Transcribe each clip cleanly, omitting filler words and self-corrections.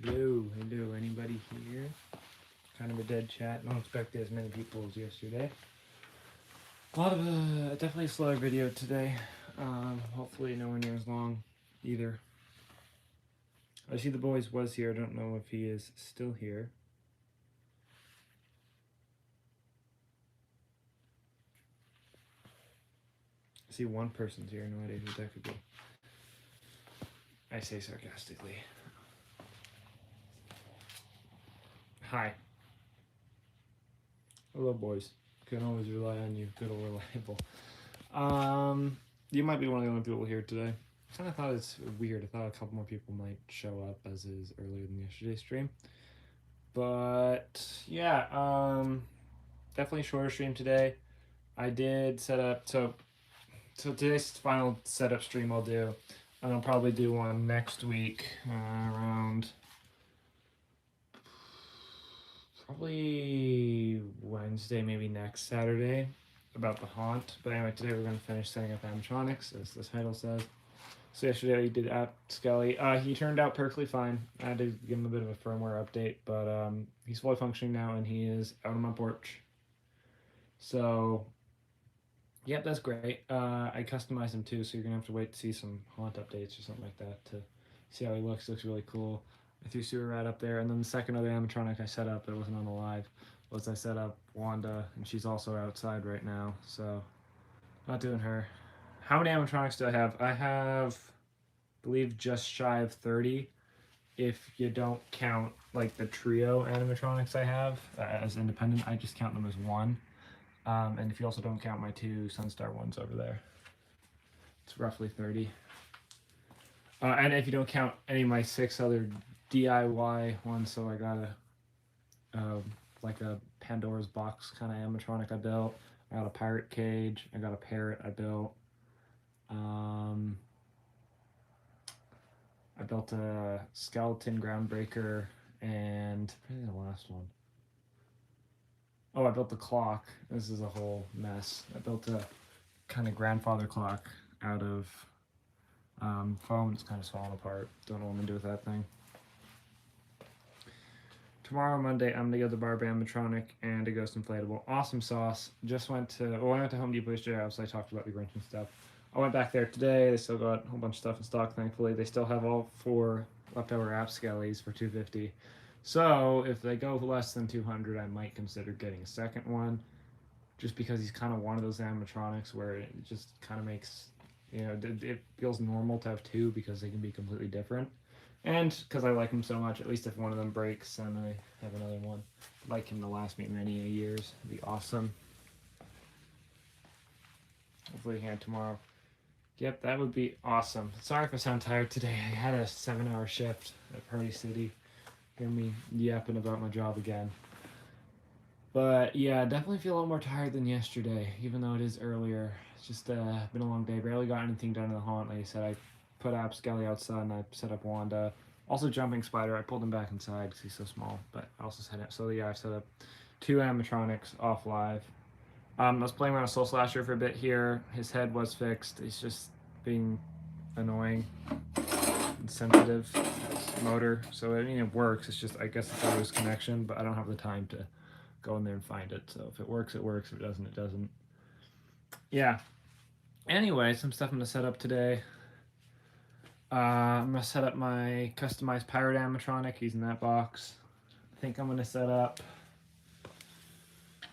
Hello, anybody here? Kind of a dead chat. Don't expect as many people as yesterday. A lot of definitely a slower video today. Hopefully nowhere near as long either. I see the boys was here. I don't know if he is still here. I see one person's here. No idea who that could be. I say sarcastically. Hi. Hello, boys. Can always rely on you. Good old reliable. You might be one of the only people here today. I kind of thought it's weird. I thought a couple more people might show up as is earlier than yesterday's stream. But yeah, definitely shorter stream today. I did set up, so today's final setup stream I'll do. And I'll probably do one next week around probably Wednesday, maybe next Saturday, about the haunt. But anyway, today we're going to finish setting up animatronics, as the title says. So yesterday we did App Skelly. He turned out perfectly fine. I had to give him a bit of a firmware update, but he's fully functioning now, and he is out on my porch. So, yep, that's great. I customized him too, so you're going to have to wait to see some haunt updates or something like that to see how he looks. Looks really cool. I threw Sewer Rat up there, and then the second other animatronic I set up that wasn't on the live was I set up Wanda, and she's also outside right now, so not doing her. How many animatronics do I have? I have, I believe, just shy of 30, if you don't count like the trio animatronics I have as independent. I just count them as one. And if you also don't count my two Sunstar ones over there, it's roughly 30. And if you don't count any of my 6 other DIY ones, so I got like a Pandora's box kind of animatronic I built. I got a pirate cage. I got a parrot I built. I built a skeleton groundbreaker, and probably the last one. Oh, I built the clock. This is a whole mess. I built a kind of grandfather clock out of foam. It's kind of falling apart. Don't know what I'm gonna do with that thing. Tomorrow, Monday, I'm gonna go to the Barbie animatronic and a ghost inflatable. Awesome sauce. Just went to, well, I went to Home Depot yesterday. Obviously, I talked about the Grinch and stuff. I went back there today. They still got a whole bunch of stuff in stock, thankfully. They still have all 4 leftover app skellies for $250. So if they go less than 200, I might consider getting a second one, just because he's kind of one of those animatronics where it just kind of makes, you know, it feels normal to have 2 because they can be completely different. And because I like him so much, at least if one of them breaks, then I have another one. I'd like him to last me many years. It'd be awesome. Hopefully he can tomorrow. Yep, that would be awesome. Sorry if I sound tired today. I had a 7-hour shift at Party City. Hear me yapping about my job again. But yeah, definitely feel a lot more tired than yesterday, even though it is earlier. It's just been a long day. Barely got anything done in the haunt. Like I said, I put App Skelly outside and I set up Wanda. Also Jumping Spider, I pulled him back inside because he's so small. But I also set up, so yeah, I set up 2 animatronics off live. I was playing around a Soul Slasher for a bit here. His head was fixed. He's just being annoying and sensitive. His motor, so I mean it works. It's just, I guess it's always connection, but I don't have the time to go in there and find it. So if it works, it works. If it doesn't, it doesn't. Yeah. Anyway, some stuff I'm gonna set up today. I'm gonna set up my customized pirate animatronic. He's in that box. I think I'm gonna set up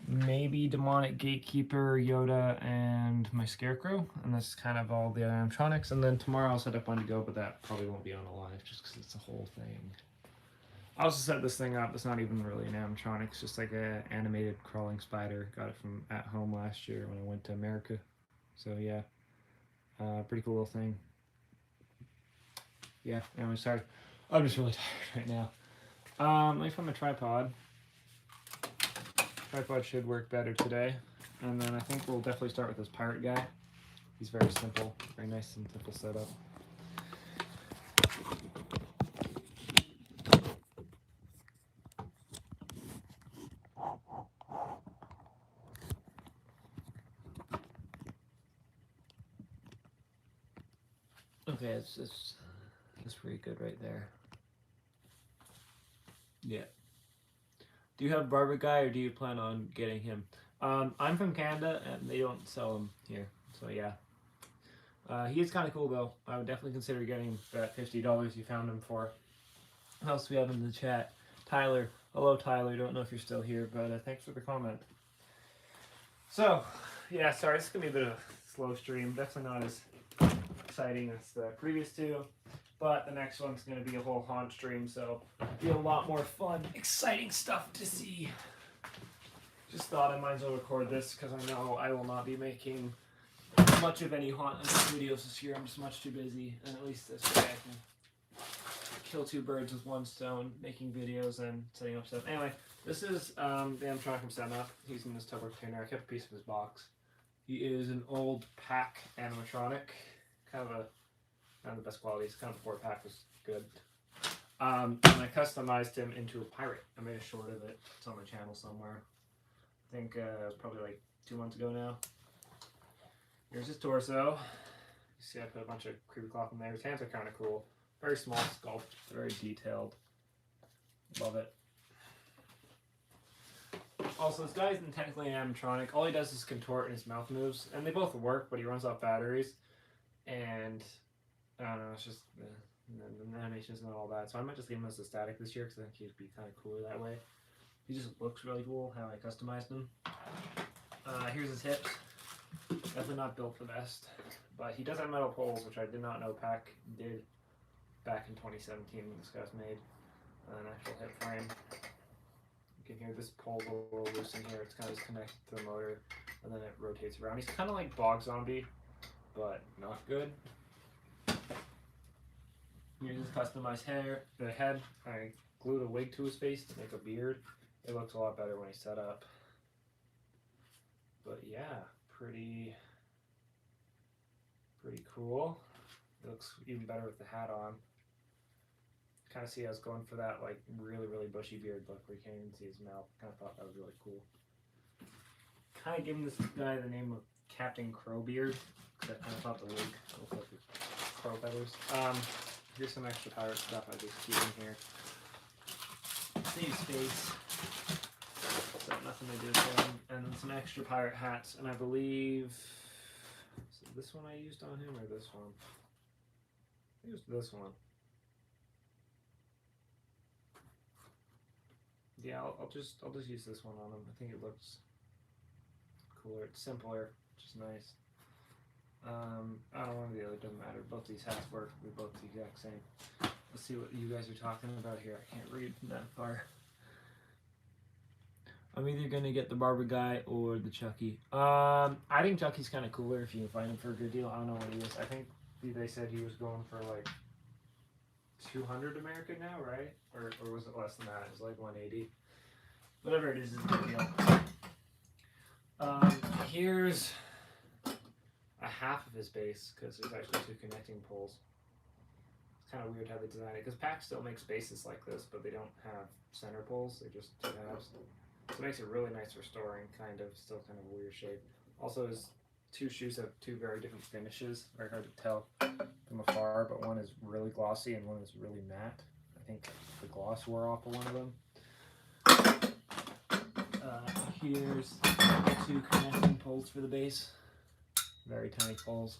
maybe Demonic Gatekeeper, Yoda, and my Scarecrow, and that's kind of all the animatronics. And then tomorrow I'll set up one to go, but that probably won't be on a live just because it's a whole thing. I also set this thing up. It's not even really an animatronic. It's just like an animated crawling spider. Got it from at home last year when I went to America. So yeah, pretty cool little thing. Yeah, anyway, sorry. I'm just really tired right now. Let me find my tripod. Tripod should work better today. And then I think we'll definitely start with this pirate guy. He's very simple, very nice and simple setup. Okay, it's pretty good right there. Yeah. Do you have a barber guy, or do you plan on getting him? I'm from Canada, and they don't sell them here. So yeah. He is kind of cool though. I would definitely consider getting that $50 you found him for. What else do we have in the chat? Tyler. Hello, Tyler. Don't know if you're still here, but thanks for the comment. So, yeah, sorry, this is going to be a bit of a slow stream. Definitely not as exciting as the previous two, but the next one's going to be a whole haunt stream, so be a lot more fun, exciting stuff to see. Just thought I might as well record this because I know I will not be making much of any haunt videos this year. I'm just much too busy, and at least this way I can kill two birds with one stone, making videos and setting up stuff. Anyway, this is the animatronic I'm setting up. He's in this Tupperware container. I kept a piece of his box. He is an old pack animatronic, kind of the best quality. It's kind of before pack was good. And I customized him into a pirate. I made a short of it. It's on my channel somewhere. I think it was probably like 2 months ago now. Here's his torso. You see I put a bunch of creepy cloth in there. His hands are kind of cool. Very small sculpt, very detailed. Love it. Also, this guy isn't technically an animatronic. All he does is contort and his mouth moves. And they both work, but he runs off batteries. And, I don't know, it's just, the animation isn't all that. So I might just leave him as a static this year, because I think he'd be kind of cooler that way. He just looks really cool, how I customized him. Here's his hips. Definitely not built for the best. But he does have metal poles, which I did not know Pac did back in 2017 when this guy was made. An actual hip frame. You can hear this pole's a little loose in here. It's kind of just connected to the motor, and then it rotates around. He's kind of like Bog Zombie, but not good. Here's his customized hair. The head, I glued a wig to his face to make a beard. It looks a lot better when he's set up. But yeah, pretty cool. It looks even better with the hat on. Kind of see I was going for that like really bushy beard look where you can't even see his mouth. Kind of thought that was really cool. Kind of giving this guy the name of Captain Crowbeard because I kind of thought the wig looked like crow feathers. Here's some extra pirate stuff I just keep in here. Saves space. So nothing to do with him. And then some extra pirate hats, and I believe is it this one I used on him or this one? I used this one. Yeah, I'll just use this one on him. I think it looks cooler. It's simpler, which is nice. I don't know, one or the other, doesn't matter. Both these hats work. They're both the exact same. Let's see what you guys are talking about here. I can't read from that far. I'm either gonna get the barber guy or the Chucky. I think Chucky's kind of cooler if you can find him for a good deal. I don't know what he is. I think they said he was going for like 200 American now, right? Or was it less than that? It was like 180. Whatever it is a good deal. Here's a half of his base because there's actually 2 connecting poles. It's kind of weird how they design it because Pac still makes bases like this, but they don't have center poles. They're just 2 halves. So it makes it really nice for storing, kind of. Still kind of a weird shape. Also, his 2 shoes have 2 very different finishes. Very hard to tell from afar, but one is really glossy and one is really matte. I think the gloss wore off of one of them. Here's 2 connecting poles for the base. Very tiny poles.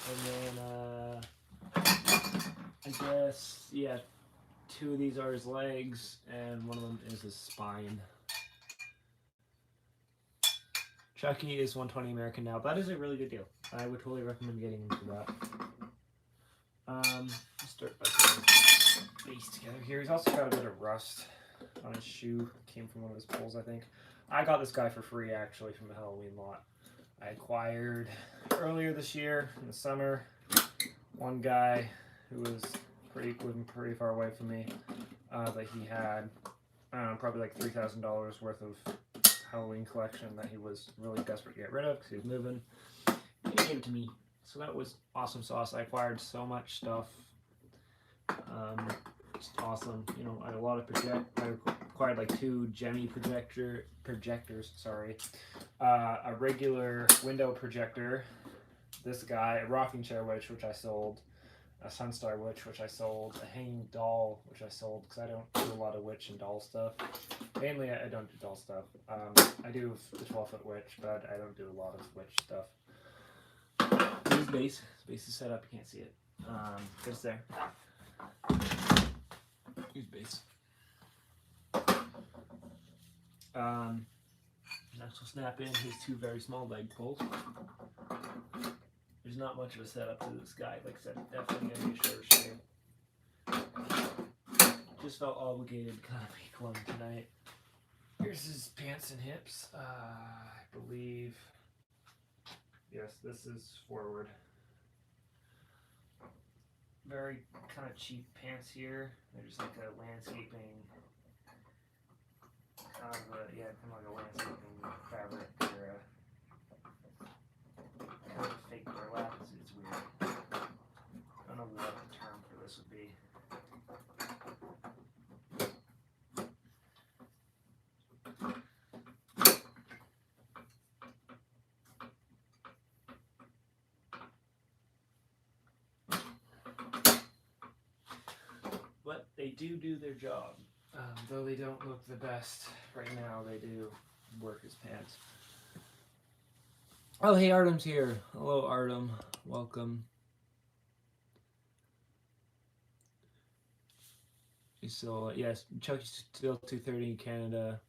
And then, I guess, yeah, 2 of these are his legs, and one of them is his spine. Chucky is 120 American now. That is a really good deal. I would totally recommend getting into that. Let's start by putting his base together here. He's also got a bit of rust on his shoe. Came from one of his poles, I think. I got this guy for free, actually, from the Halloween lot. I acquired earlier this year in the summer. One guy who was living pretty far away from me, that he had, I don't know, probably like $3,000 worth of Halloween collection that he was really desperate to get rid of because he was moving. He gave it to me. So that was awesome sauce. I acquired so much stuff. Just awesome. You know, I had a lot of I acquired like 2 Gemmy projectors, sorry. A regular window projector this guy, a rocking chair witch, which I sold, a Sunstar witch, which I sold, a hanging doll, which I sold because I don't do a lot of witch and doll stuff. Mainly, I don't do doll stuff. I do the 12-foot witch, but I don't do a lot of witch stuff. Here's base. Base is set up. You can't see it. It's there. Here's base. Next we'll snap in his 2 very small leg pulls. There's not much of a setup to this guy. Like I said, definitely going to be a shorter shave. Just felt obligated to kind of make one tonight. Here's his pants and hips. I believe, yes, this is forward. Very kind of cheap pants here. They're just like a landscaping, kind of like a landscaping fabric or kind of fake burlap. It's weird. I don't know what the term for this would be. But they do their job. Though they don't look the best right now, they do work as pants. Oh, hey, Artem's here. Hello, Artem. Welcome. He's still, yes, Chucky's still 2:30 in Canada.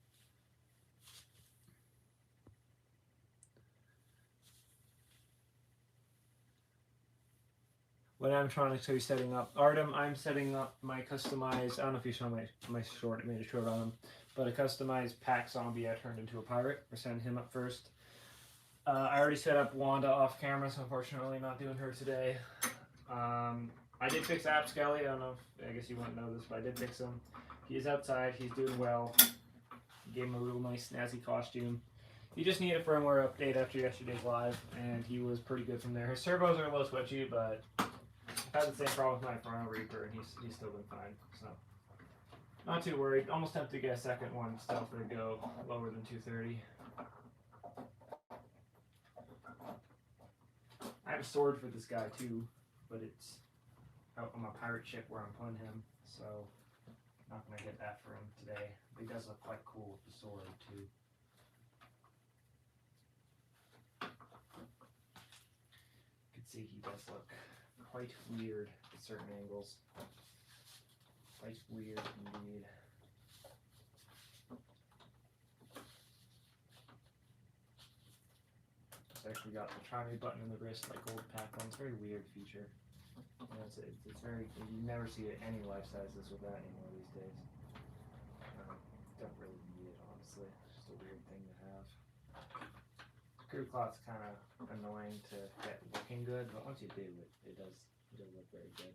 What animatronics are you setting up? Artem, I'm setting up my customized, I don't know if you saw my short, I made a short on him, but a customized pack zombie I turned into a pirate. We're setting him up first. I already set up Wanda off camera, so unfortunately not doing her today. I did fix App Skelly. I don't know if, I guess you wouldn't know this, but I did fix him. He is outside, he's doing well. Gave him a real nice snazzy costume. He just needed a firmware update after yesterday's live, and he was pretty good from there. His turbos are a little switchy, but I've had the same problem with my Chrono Reaper, and he's still been fine, so not too worried. Almost tempted to get a second one still for to go lower than 230. I have a sword for this guy too, but it's out on my pirate ship where I'm putting him, so not gonna get that for him today. But he does look quite cool with the sword too. You can see he does look quite weird at certain angles. Quite weird indeed. It's actually got the try me button in the wrist like old Pac-Man. It's a very weird feature. You know, it's very, you never see any life sizes with that anymore these days. Don't really need it, honestly. It's just a weird thing to have. Crew cloth's kind of annoying to get looking good, but once you do, it does look very good.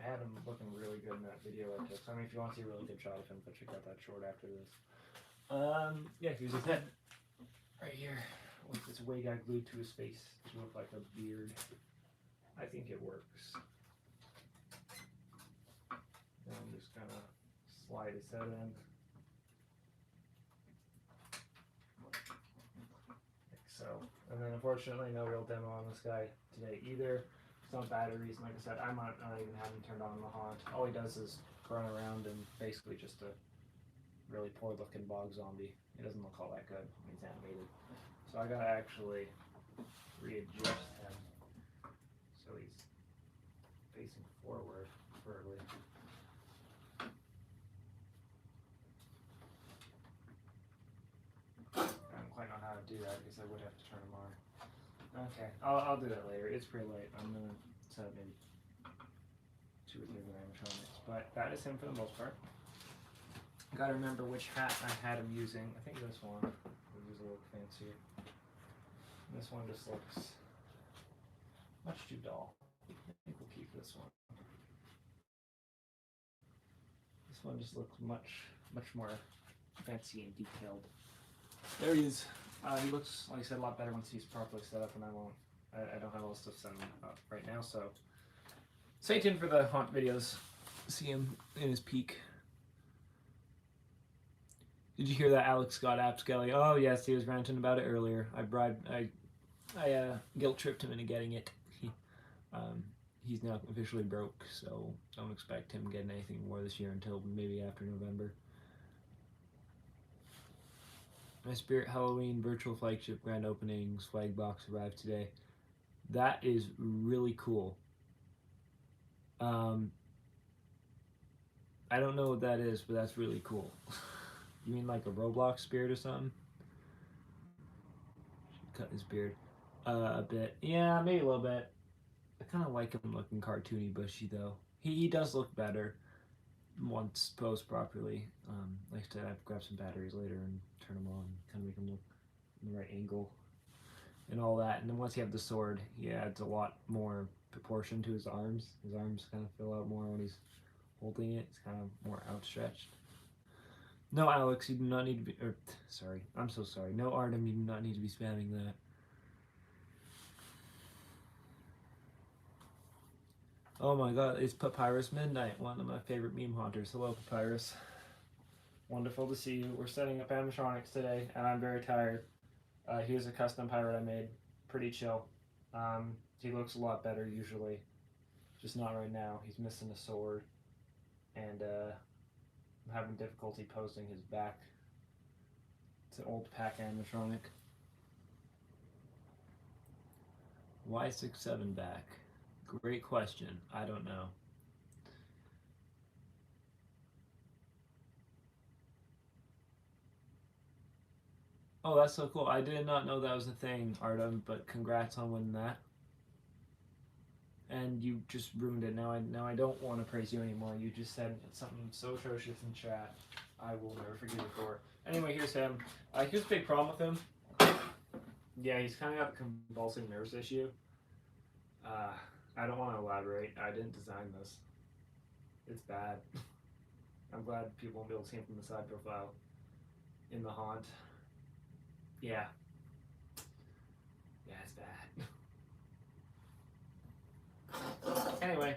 I had him looking really good in that video I took. So, I mean, if you want to see a really good shot of him, but check out that short after this. Yeah, here's his head right here with this wig I glued to his face to look like a beard. I think it works. And I'm just gonna slide his head in. Like so. And then unfortunately no real demo on this guy today either. It's not batteries, and like I said, I might not even have him turned on in the haunt. All he does is run around and basically just a really poor looking bog zombie. He doesn't look all that good when he's animated. So I gotta actually readjust him so he's facing forward, preferably. I don't quite know how to do that because I would have to turn him on. Okay, I'll do that later. It's pretty late. I'm gonna set up maybe 2 or 3 animatronics, but that is him for the most part. Gotta remember which hat I had him using. I think this one is a little fancier. This one just looks much too dull. I think we'll keep this one. This one just looks much more fancy and detailed. There he is. He looks, like I said, a lot better once he's properly set up, and I don't have all this stuff set up right now, so stay tuned for the haunt videos. See him in his peak. Did you hear that Alex got app Skelly? Oh yes, he was ranting about it earlier. I guilt tripped him into getting it. He's now officially broke, so don't expect him getting anything more this year until maybe after November. My Spirit Halloween virtual flagship grand opening swag box arrived today. That is really cool. I don't know what that is, but that's really cool. You mean like a Roblox spirit or something? Cut his beard a bit. Yeah, maybe a little bit. I kind of like him looking cartoony, bushy though. He does look better once posed properly. Like I said, I've grabbed some batteries later and turn them on, kind of make him look in the right angle and all that. And then once you have the sword, he adds a lot more proportion to his arms. His arms kind of fill out more when he's holding it. It's kind of more outstretched. No, Alex, you do not need to be. Sorry, I'm so sorry. No, Artem, you do not need to be spamming that. Oh my god, it's Papyrus Midnight, one of my favorite meme haunters. Hello, Papyrus. Wonderful to see you. We're setting up animatronics today, and I'm very tired. Here's a custom pirate I made. Pretty chill. He looks a lot better usually. Just not right now. He's missing a sword. And I'm having difficulty posting his back. It's an old pack animatronic. Why 6'7" back? Great question. I don't know. Oh, that's so cool. I did not know that was a thing, Artem, but congrats on winning that. And you just ruined it. Now I don't want to praise you anymore. You just said something so atrocious in chat. I will never forgive you for it. Anyway, here's him. Here's a big problem with him. Yeah, he's kind of got a convulsive nerves issue. I don't want to elaborate. I didn't design this. It's bad. I'm glad people won't be able to see him from the side profile in the haunt. Yeah. Yeah, it's bad. Anyway,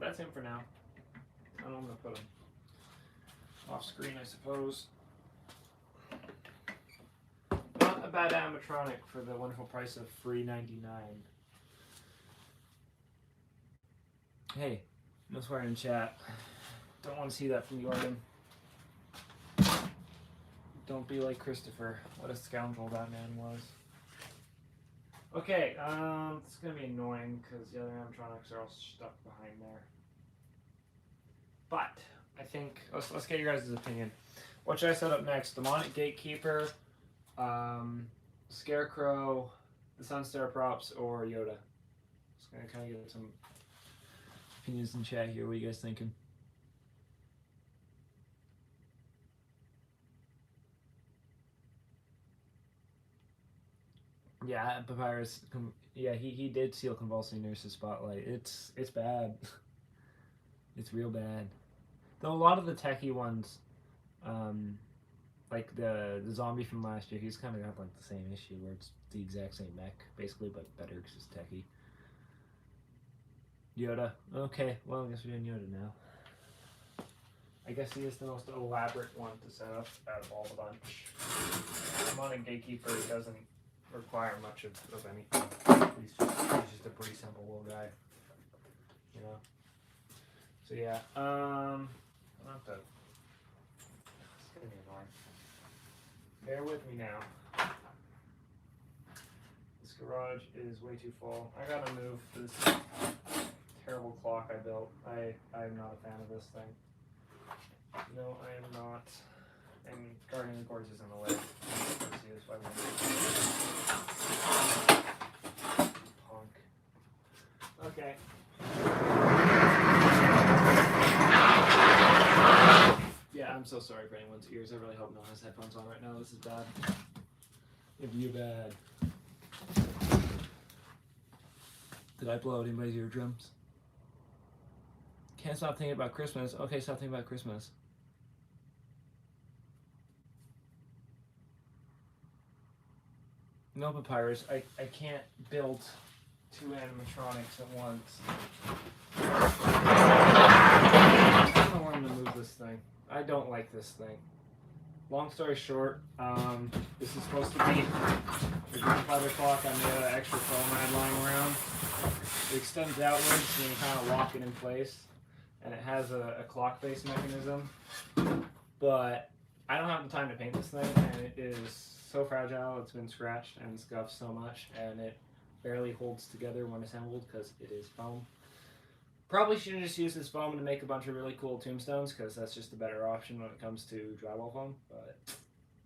that's him for now. I don't know, I'm going to put him off screen, I suppose. Not a bad animatronic for the wonderful price of $3.99. Hey, no swearing in chat. Don't want to see that from you, Arden. Don't be like Christopher. What a scoundrel that man was. Okay, it's gonna be annoying because the other animatronics are all stuck behind there. But I think let's get your guys' opinion. What should I set up next? Demonic Gatekeeper, Scarecrow, the Sunstar props, or Yoda? Just gonna kind of get some opinions in chat here. What are you guys thinking? Yeah, Papyrus. Yeah, he did steal Convulsing Nurse's spotlight. It's bad. It's real bad. Though a lot of the techie ones, like the zombie from last year, he's kind of got like the same issue where it's the exact same mech, basically, but better because it's techie. Yoda. Okay, well, I guess we're doing Yoda now. I guess he is the most elaborate one to set up out of all the bunch. Demonic Gatekeeper doesn't require much of anything. He's just a pretty simple little guy. You know? So yeah, I'll have to... It's gonna be annoying. Bear with me now. This garage is way too full. I gotta move this terrible clock I built. I'm not a fan of this thing. No, I am not. And Guardian of Gorge is in the way. Punk. Okay. Yeah, I'm so sorry for anyone's ears. I really hope no one has headphones on right now. This is bad. If you bad. Did I blow out anybody's eardrums? Can't stop thinking about Christmas. Okay, stop thinking about Christmas. No, Papyrus, I can't build two animatronics at once. I don't want him to move this thing. I don't like this thing. long story short, this is supposed to be the grandfather clock. I made an extra foam I had lying around. It extends outwards and you kind of lock it in place. And it has a clock face mechanism. But I don't have the time to paint this thing, and it is so fragile. It's been scratched and scuffed so much, and it barely holds together when assembled because it is foam. Probably should have just used this foam to make a bunch of really cool tombstones because that's just a better option when it comes to drywall foam. But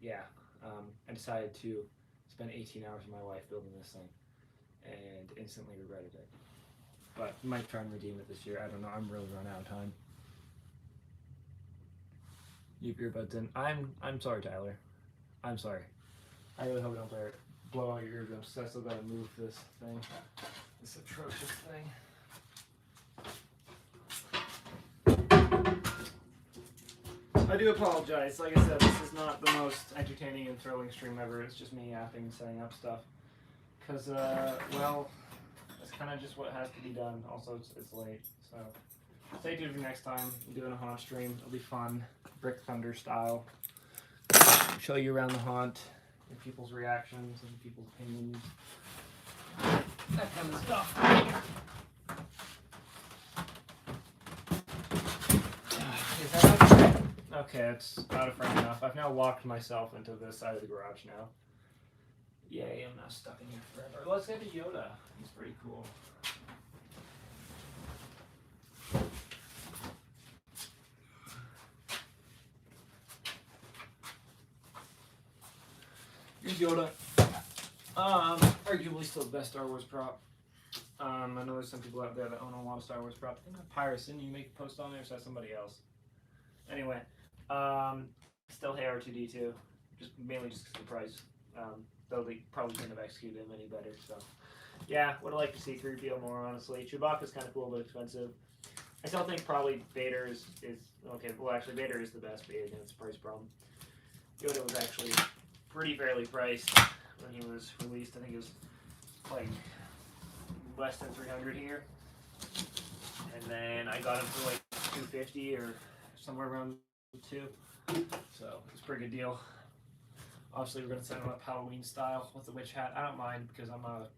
yeah, I decided to spend 18 hours of my life building this thing and instantly regretted it. But I might try and redeem it this year. I don't know. I'm really running out of time. Keep your earbuds in. I'm sorry, Tyler. I'm sorry. I really hope I don't blow out your eardrums because I still gotta move this thing. This atrocious thing. I do apologize. Like I said, this is not the most entertaining and thrilling stream ever. It's just me yapping and setting up stuff. Because, well, that's kind of just what has to be done. Also, it's late. So, stay tuned for next time. I'm doing a haunt stream. It'll be fun. Brick Thunder style. Show you around the haunt and people's reactions and people's opinions. That kind of stuff. Is that okay? Okay, it's out of frame enough. I've now locked myself into this side of the garage now. Yay, I'm not stuck in here forever. Let's get to Yoda. He's pretty cool. Here's Yoda. Arguably still the best Star Wars prop. I know there's some people out there that own a lot of Star Wars props. I think of Pirates, didn't you make a post on there, or is that somebody else? Anyway, still hey R2D2, mainly just because of the price. Though they probably couldn't have executed him any better. So, yeah, would have liked to see 3PO more, honestly. Chewbacca's kind of cool but expensive. I still think probably Vader is okay. Well, actually, Vader is the best, but again, it's a price problem. Yoda was actually pretty fairly priced when he was released. I think it was like less than 300 here, and then I got him for like 250 or somewhere around 2. So it's a pretty good deal. Obviously, we're gonna set him up Halloween style with the witch hat. I don't mind because I'm a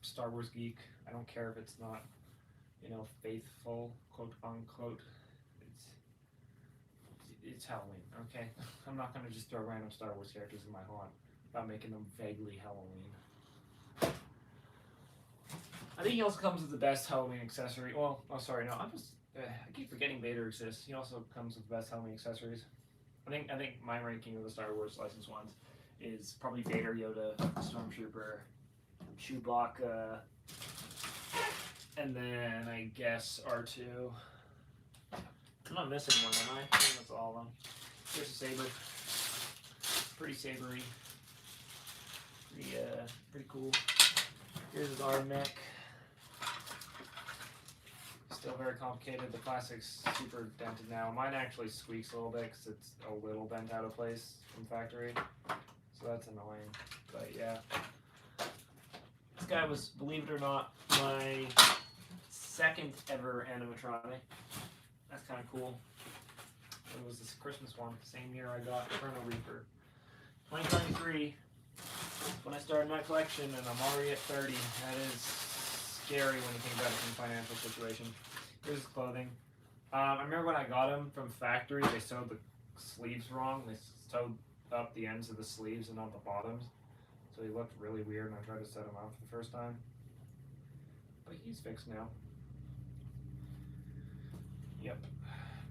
Star Wars geek. I don't care if it's not, faithful, quote unquote. It's Halloween, okay? I'm not gonna just throw random Star Wars characters in my haunt without making them vaguely Halloween. I think he also comes with the best Halloween accessory. Well, oh sorry, no, I keep forgetting Vader exists. He also comes with the best Halloween accessories. I think my ranking of the Star Wars licensed ones is probably Vader, Yoda, Stormtrooper, Chewbacca, and then I guess R2. I'm not missing one, am I? I think that's all of them. Here's a saber. Pretty sabery. Pretty cool. Here's his arm neck. Still very complicated. The plastic's super dented now. Mine actually squeaks a little bit because it's a little bent out of place from factory. So that's annoying. But yeah. This guy was, believe it or not, my second ever animatronic. That's kind of cool. It was this Christmas one. Same year I got Chrono Reaper. 2023. When I started my collection, and I'm already at 30. That is scary when you think about it from a financial situation. Here's his clothing. I remember when I got him from factory, they sewed the sleeves wrong. They sewed up the ends of the sleeves and not the bottoms. So he looked really weird when I tried to set him up for the first time. But he's fixed now. Yep.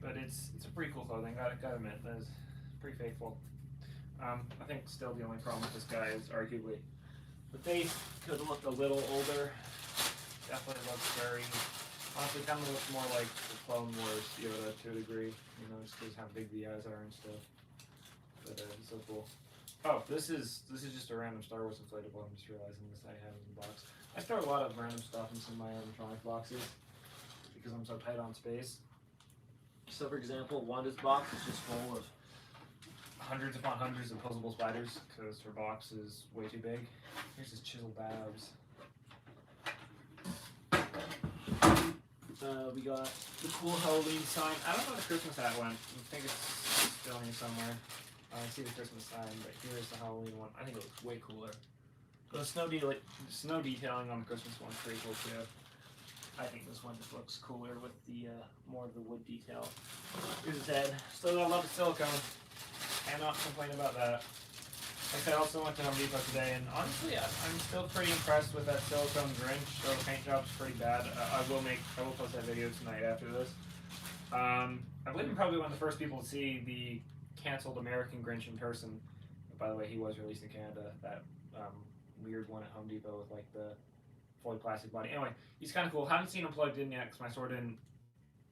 But it's a pretty cool clothing. Gotta admit, that is pretty faithful. I think still the only problem with this guy is arguably the face could have looked a little older. Definitely looks very, honestly kind of looks more like the Clone Wars Yoda to a degree, just because how big the eyes are and stuff. But it's so cool. Oh, this is just a random Star Wars inflatable. I'm just realizing this I have in the box. I store a lot of random stuff in some of my animatronic boxes because I'm so tight on space. So for example, Wanda's box is just full of hundreds upon hundreds of posable spiders because her box is way too big. Here's his chiseled abs. We got the cool Halloween sign. I don't know where the Christmas hat went. I think it's still here somewhere. I see the Christmas sign, but here's the Halloween one. I think it looks way cooler. The snow detailing on the Christmas one's pretty cool too. I think this one just looks cooler with the more of the wood detail. Here's his head. Still got a lot of silicone. Cannot complain about that. Like I also went to Home Depot today, and honestly, I'm still pretty impressed with that silicone Grinch. So the paint job's pretty bad. I will post that video tonight after this. I believe I'm probably one of the first people to see the canceled American Grinch in person. By the way, he was released in Canada. That weird one at Home Depot with like the fully plastic body. Anyway, he's kind of cool. Haven't seen him plugged in yet because my store didn't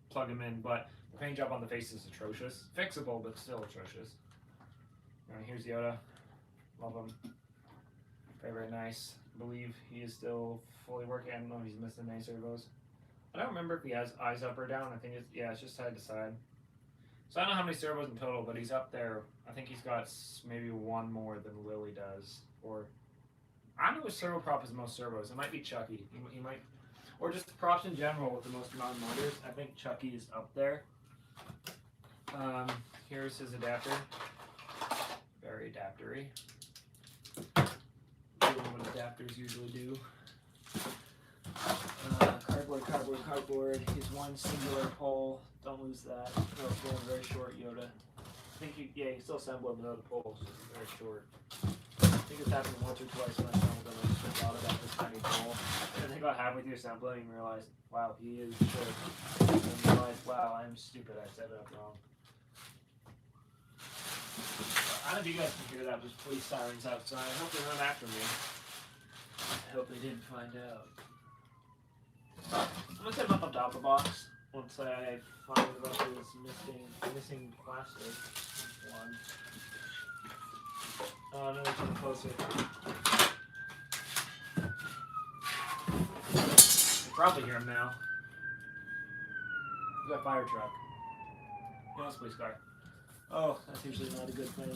plug him in, but the paint job on the face is atrocious. Fixable, but still atrocious. Alright, here's Yoda. Love him. Very, very nice. I believe he is still fully working. I don't know if he's missing any servos. I don't remember if he has eyes up or down. I think it's just side to side. So I don't know how many servos in total, but he's up there. I think he's got maybe one more than Lily does. Or I don't know which servo prop has the most servos. It might be Chucky. He might, or just props in general with the most amount of motors. I think Chucky is up there. Here's his adapter. Very adaptery. Doing what adapters usually do. Cardboard. His one singular pole. Don't lose that. No, it's going very short, Yoda. I think you can still assemble him without a pole, so it's very short. I think it's happened once or twice when I assembled him and just forgot about this tiny pole. And I got halfway through assembling and realized, wow, he is short. And realized, wow, I'm stupid, I set it up wrong. I don't know if you guys can hear that. There's police sirens outside. I hope they're not after me. I hope they didn't find out. I'm gonna set him up on top of the box once I find the rest of this missing plastic one. Oh no, it's getting closer. You probably hear him now. You got a fire truck. You know, it's a police car. Oh, that's usually not a good thing.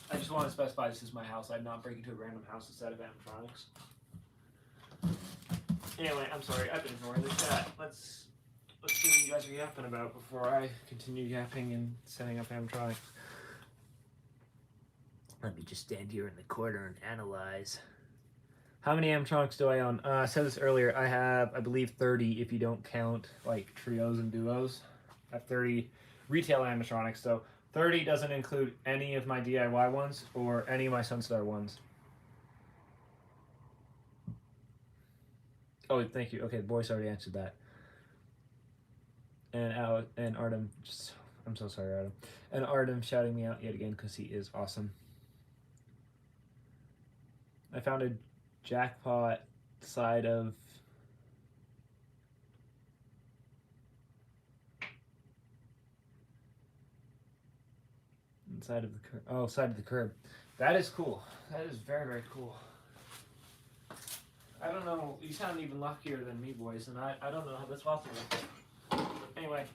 I just want to specify this is my house. I'd not break into a random house instead of animatronics. Anyway, I'm sorry. I've been ignoring this chat. Let's see what you guys are yapping about before I continue yapping and setting up animatronics. Let me just stand here in the corner and analyze. How many animatronics do I own? I said this earlier. I have, I believe, 30 if you don't count like trios and duos. I have 30 retail animatronics, so 30 doesn't include any of my DIY ones or any of my Sunstar ones. Oh, thank you. Okay, Boyce already answered that. And Artem, I'm so sorry, Artem. And Artem shouting me out yet again because he is awesome. I found a jackpot side of side of the curb. Oh, side of the curb. That is cool. That is very, very cool. I don't know. You sound even luckier than me, boys, and I don't know how that's possible. Anyway,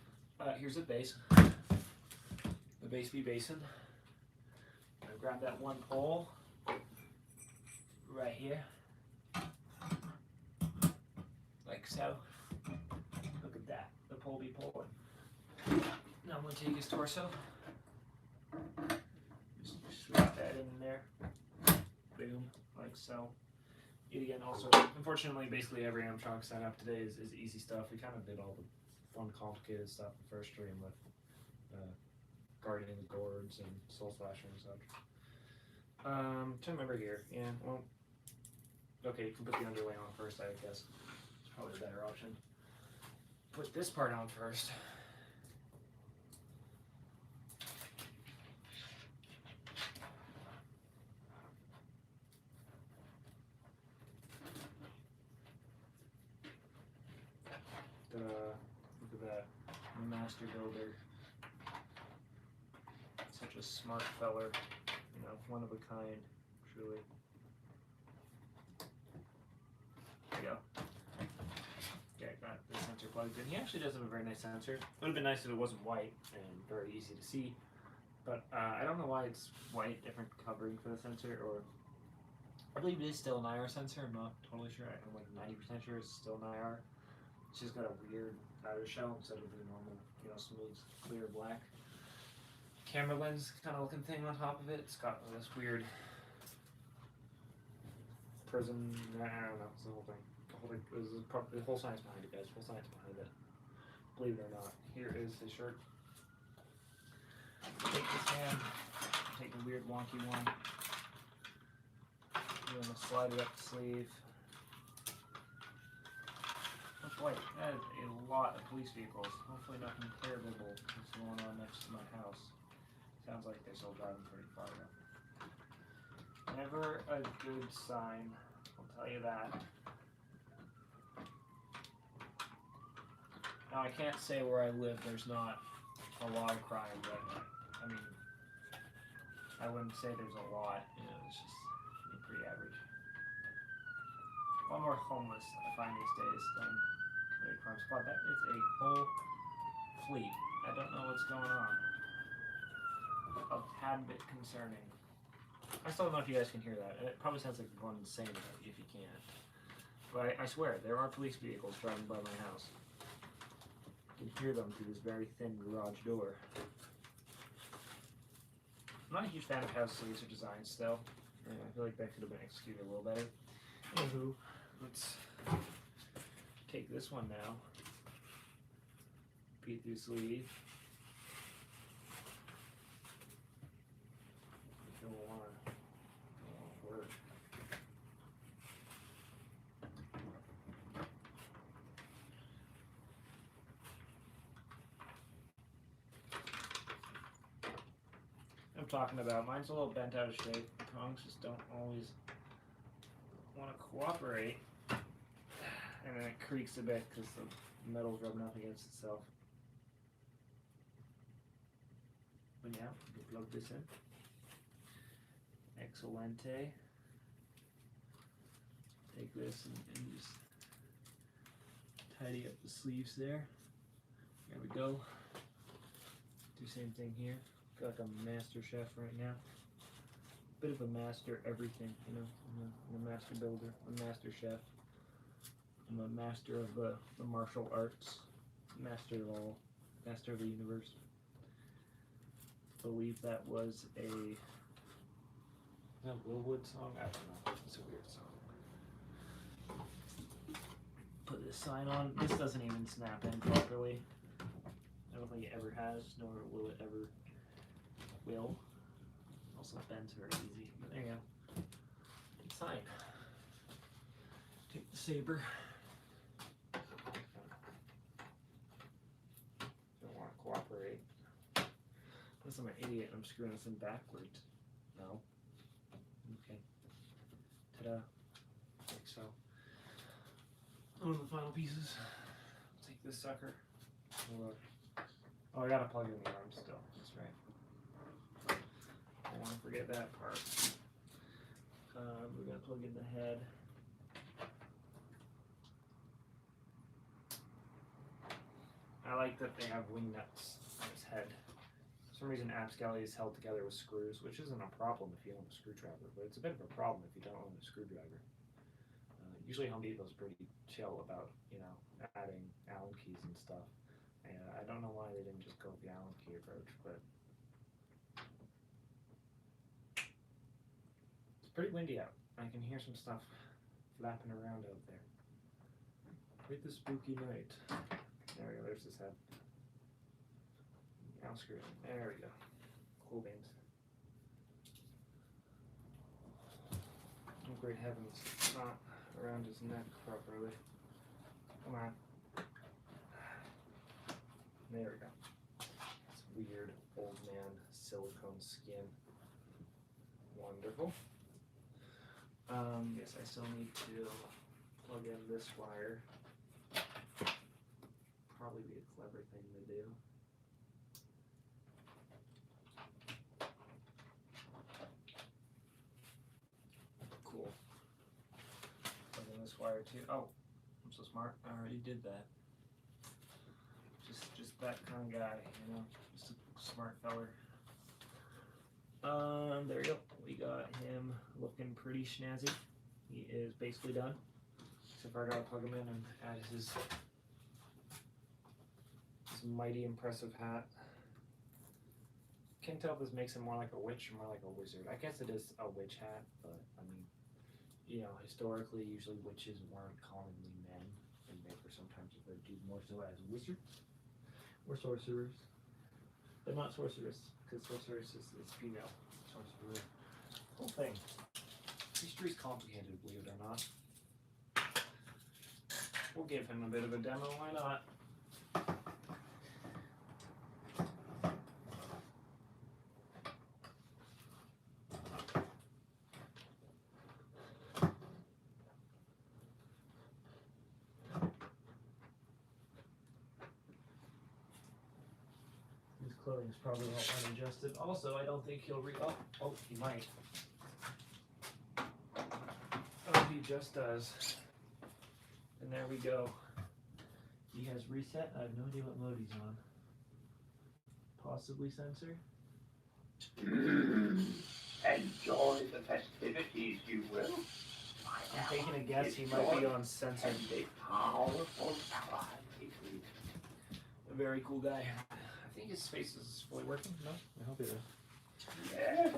here's a base. The base B basin. I'm gonna grab that one pole right here, like so. Look at that. The pole be pulling. Now I'm gonna take his torso. Just slap that in there. Boom, like so. Again, also, unfortunately, basically every animatronic set up today is easy stuff. We kind of did all the fun, complicated stuff the first stream with guarding the gourds and soul slasher and such. Trying to remember here. Yeah, well, okay, you can put the underlay on first, I guess. It's probably a better option. Put this part on first. Look at that master builder. Such a smart feller, you know, one of a kind, truly. There you go. Okay, I got the sensor plugged in. He actually does have a very nice sensor. It would have been nice if it wasn't white and very easy to see, but I don't know why it's white, different covering for the sensor, or I believe it is still an IR sensor. I'm not totally sure. I'm like 90% sure it's still an IR. It's just got a weird outer shell instead of the normal, you know, smooth, clear black. camera lens kind of looking thing on top of it. It's got this weird prism. I don't know. It's the whole thing. The whole science behind it, guys. Full science behind it. Believe it or not. Here is his shirt. Take this hand. Take the weird wonky one. You're gonna slide it up the sleeve. Oh boy, that is a lot of police vehicles. Hopefully nothing terrible is going on next to my house. Sounds like they're still driving pretty far though. Never a good sign, I'll tell you that. Now I can't say where I live there's not a lot of crime, but I mean, I wouldn't say there's a lot, you know, it's just pretty average. A lot more homeless I find these days than committed crime squad. That is a whole fleet. I don't know what's going on. A tad bit concerning. I still don't know if you guys can hear that. It probably sounds like you're going insane if you can't. But I swear, there are police vehicles driving by my house. You can hear them through this very thin garage door. I'm not a huge fan of how sleeves are designed still. I feel like that could have been executed a little better. Anywho, let's take this one now. Beat through sleeve. Don't want to work. I'm talking about. Mine's a little bent out of shape. The prongs just don't always want to cooperate, and then it creaks a bit because the metal's rubbing up against itself. But yeah, we can plug this in. Excelente. Take this and just tidy up the sleeves there. There we go. Do same thing here. Feel like I'm a master chef right now. Bit of a master everything, you know. I'm a master builder, a master chef. I'm a master of the martial arts. Master of all. Master of the universe. I believe that was a Willwood song? I don't know. It's a weird song. Put this sign on. This doesn't even snap in properly. I don't think it ever has, nor will it ever will. Also bends very easy. But there you go. Sign. Take the saber. Don't want to cooperate. Unless I'm an idiot and I'm screwing this in backwards. No. Okay. Ta-da. Like so. One of the final pieces. Take this sucker. Oh, I gotta plug in the arm still. That's right. I don't want to forget that part. We're gonna plug in the head. I like that they have wing nuts on his head. For some reason, Abscally is held together with screws, which isn't a problem if you own a screwdriver, but it's a bit of a problem if you don't own a screwdriver. Usually Home Depot's pretty chill about, you know, adding Allen keys and stuff. And I don't know why they didn't just go with the Allen key approach, but it's pretty windy out. I can hear some stuff flapping around out there. Quite the spooky night. There we go, there's his head. Now screw it in. There we go. Cool beans. Oh great heavens, it's not around his neck properly. Come on. There we go. It's weird old man silicone skin. Wonderful. Yes, I still need to plug in this wire. Probably be a clever thing to do. Cool. Plug in this wire too. Oh, I'm so smart. I already did that. Just that kind of guy, you know, just a smart feller. There we go. We got him looking pretty snazzy. He is basically done. Except for I gotta plug him in and add his mighty impressive hat. can't tell if this makes him more like a witch or more like a wizard. I guess it is a witch hat, but I mean, you know, historically, usually witches weren't commonly men, and they were sometimes referred to more so as wizards or sorcerers, but not sorceress, because sorceress is female. Sorcerer. Whole thing. History's complicated, believe it or not. We'll give him a bit of a demo, why not? His clothing's probably all unadjusted. Also, I don't think he'll oh, he might. Oh, he just does. And there we go. He has reset. I have no idea what mode he's on. Possibly sensor. Enjoy the festivities, you will. I'm taking a guess he might be on sensor. A powerful ally. A very cool guy. I think his face is fully working. No? I hope it is. Yes,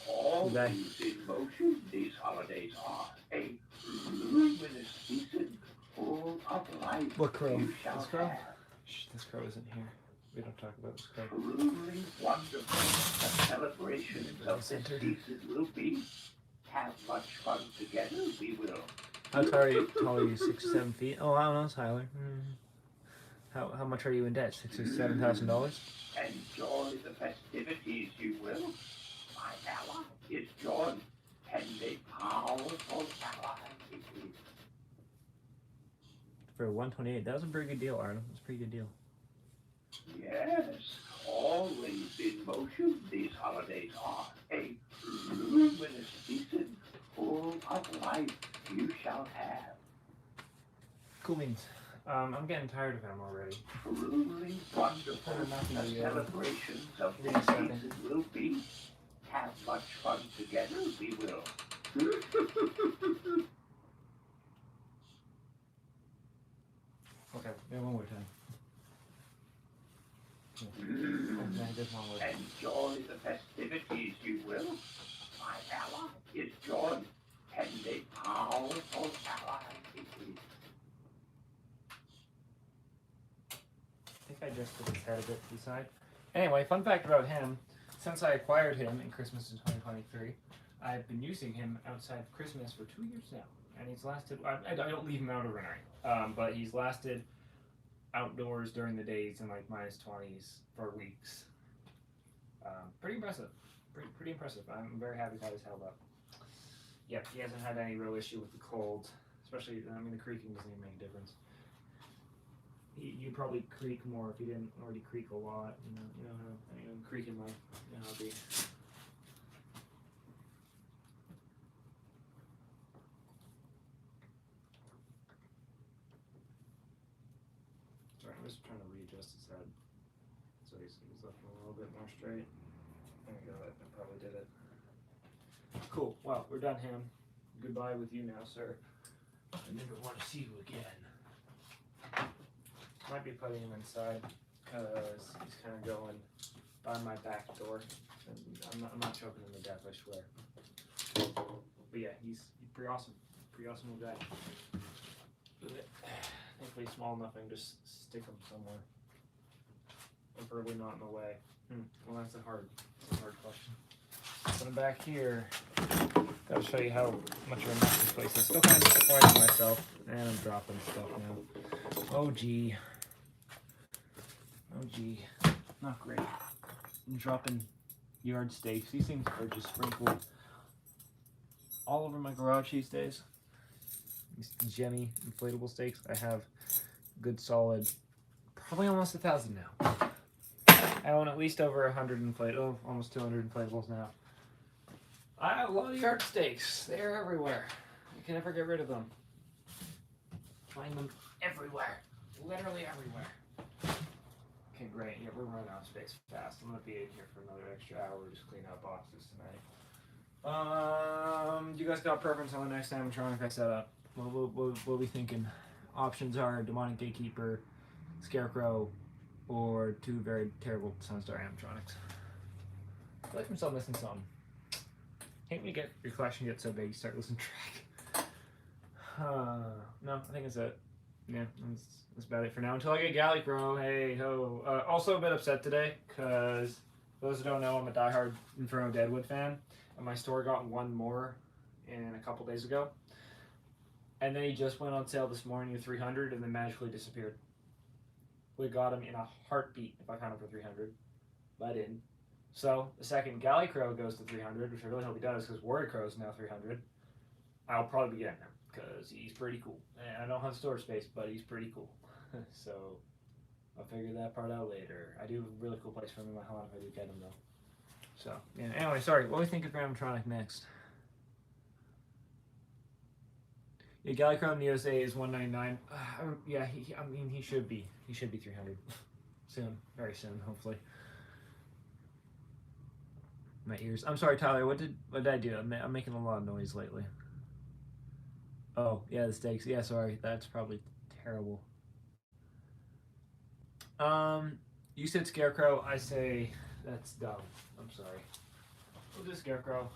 all these in motion these holidays are a luminous season full of life. What crow? This crow? Shh, this crow isn't here. We don't talk about this crow. Truly wonderful. The celebrations of this season will be. Have much fun together, we will. How tall are you? 6 or 7 feet? Oh, I don't know, Tyler. How much are you in debt? $6,000 or $7,000? Enjoy the festivities, you will. My ally is John, and a powerful ally it is. For 128, that was a pretty good deal, Arnold. That's a pretty good deal. Yes, always in motion these holidays are. A luminous season full of life you shall have. Cool beans. I'm getting tired of him already. Truly wonderful. The celebrations of this season will be. Have much fun together, we will. Okay, yeah, one more time. Enjoy the festivities, you will. My ally is John, and a powerful ally it is. I think I just put his head a bit to the side. Anyway, fun fact about him. Since I acquired him in Christmas in 2023, I've been using him outside of Christmas for 2 years now. And he's lasted, I don't leave him out overnight, but he's lasted outdoors during the days in like -20s for weeks. Pretty impressive. Pretty impressive. I'm very happy how he's held up. Yeah, he hasn't had any real issue with the cold, especially, I mean, the creaking doesn't even make a difference. You'd probably creak more if you didn't already creak a lot. You know how creaking life, you know how it'd be. Sorry, I'm just trying to readjust his head so he's looking a little bit more straight. There you go. I probably did it. Cool. Well, we're done, him. Goodbye with you now, sir. I never want to see you again. Might be putting him inside because he's kind of going by my back door. And I'm not choking him to death, I swear. But yeah, he's pretty awesome. Pretty awesome little guy. Thankfully small enough I can just stick him somewhere. Preferably not in the way. Well, that's a hard question. Put him back here. Gotta show you how much of a mess this place is. Still kind of disappointed in myself. And I'm dropping stuff now. Oh gee. Oh gee. Not great. I'm dropping yard steaks. These things are just sprinkled all over my garage these days. These Jemmy inflatable steaks. I have good solid, probably almost 1,000 now. I own at least over 100 almost 200 inflatables now. I have a lot of yard steaks. They're everywhere. You can never get rid of them. Find them everywhere. Literally everywhere. Okay, great. Yeah, we're running out of space fast. I'm gonna be in here for another extra hour just clean out boxes tonight. You guys got a preference on the next animatronic I set up? What are we thinking? Options are Demonic Gatekeeper, Scarecrow, or 2 very terrible Sunstar animatronics. I feel like I'm still missing some. Hate when you get your collection gets so big you start losing track. No, I think it's it. Yeah, that's about it for now. Until I get Gallicrow. Hey ho. Also a bit upset today because those who don't know, I'm a diehard Inferno Deadwood fan, and my store got one more in a couple days ago, and then he just went on sale this morning at 300, and then magically disappeared. We got him in a heartbeat if I found him for 300, but I didn't. So the second Gallicrow goes to 300, which I really hope he does, because Warrior Crow is now 300. I'll probably be getting him because he's pretty cool. And I don't have storage space, but he's pretty cool. So I'll figure that part out later. I do have a really cool place for him in my haunt if I do get him though. So yeah. Anyway, sorry. What do we think of animatronic next? Yeah, Gallicrow in the USA is 199. Yeah, I mean he should be. He should be 300 soon, very soon, hopefully. My ears. I'm sorry, Tyler. What did I do? I'm making a lot of noise lately. Oh yeah, the steaks. Yeah, sorry. That's probably terrible. You said Scarecrow. I say that's dumb. I'm sorry. We'll do Scarecrow.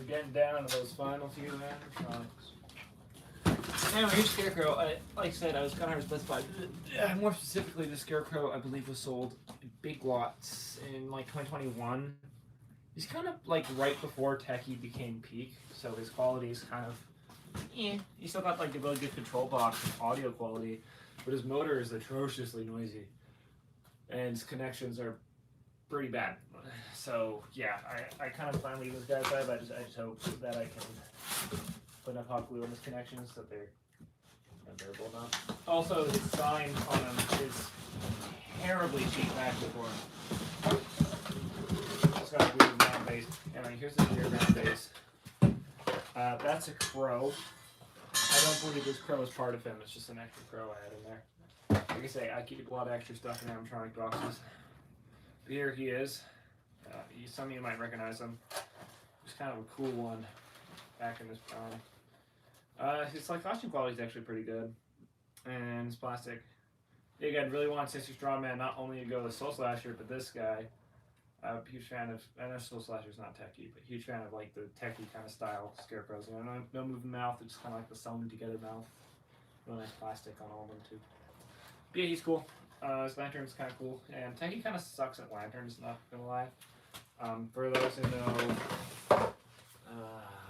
Getting down to those final few animatronics. Anyway, here's Scarecrow. Like I said, I was kind of hard to specify. More specifically, the Scarecrow, I believe, was sold in big lots in like 2021. He's kind of like right before Techie became peak, so his quality is kind of, He still got like a really good control box and audio quality, but his motor is atrociously noisy, and his connections are pretty bad. So yeah, I kind of plan leaving this guy aside, but I just hope that I can put enough hot glue on his connections so that they're bearable enough. Also, his sign on him is terribly cheap back before. It's got a weird round base. Anyway, here's the weird round base. That's a crow. I don't believe this crow is part of him. It's just an extra crow I had in there. Like I say, I keep a lot of extra stuff in animatronic boxes. Here he is. Some of you might recognize him. He's kind of a cool one back in his prime. His like costume quality is actually pretty good, and it's plastic. Again, really want 60 Straw Man not only to go with Soul Slasher, but this guy. I'm a huge fan of. I know Soul Slasher's not techie, but huge fan of like the techie kind of style scarecrows. You know, no moving mouth. It's kind of like the sewn together mouth. Really nice plastic on all of them too. But yeah, he's cool. His lantern's kind of cool, and Techie kind of sucks at lanterns, not gonna lie. For those who know,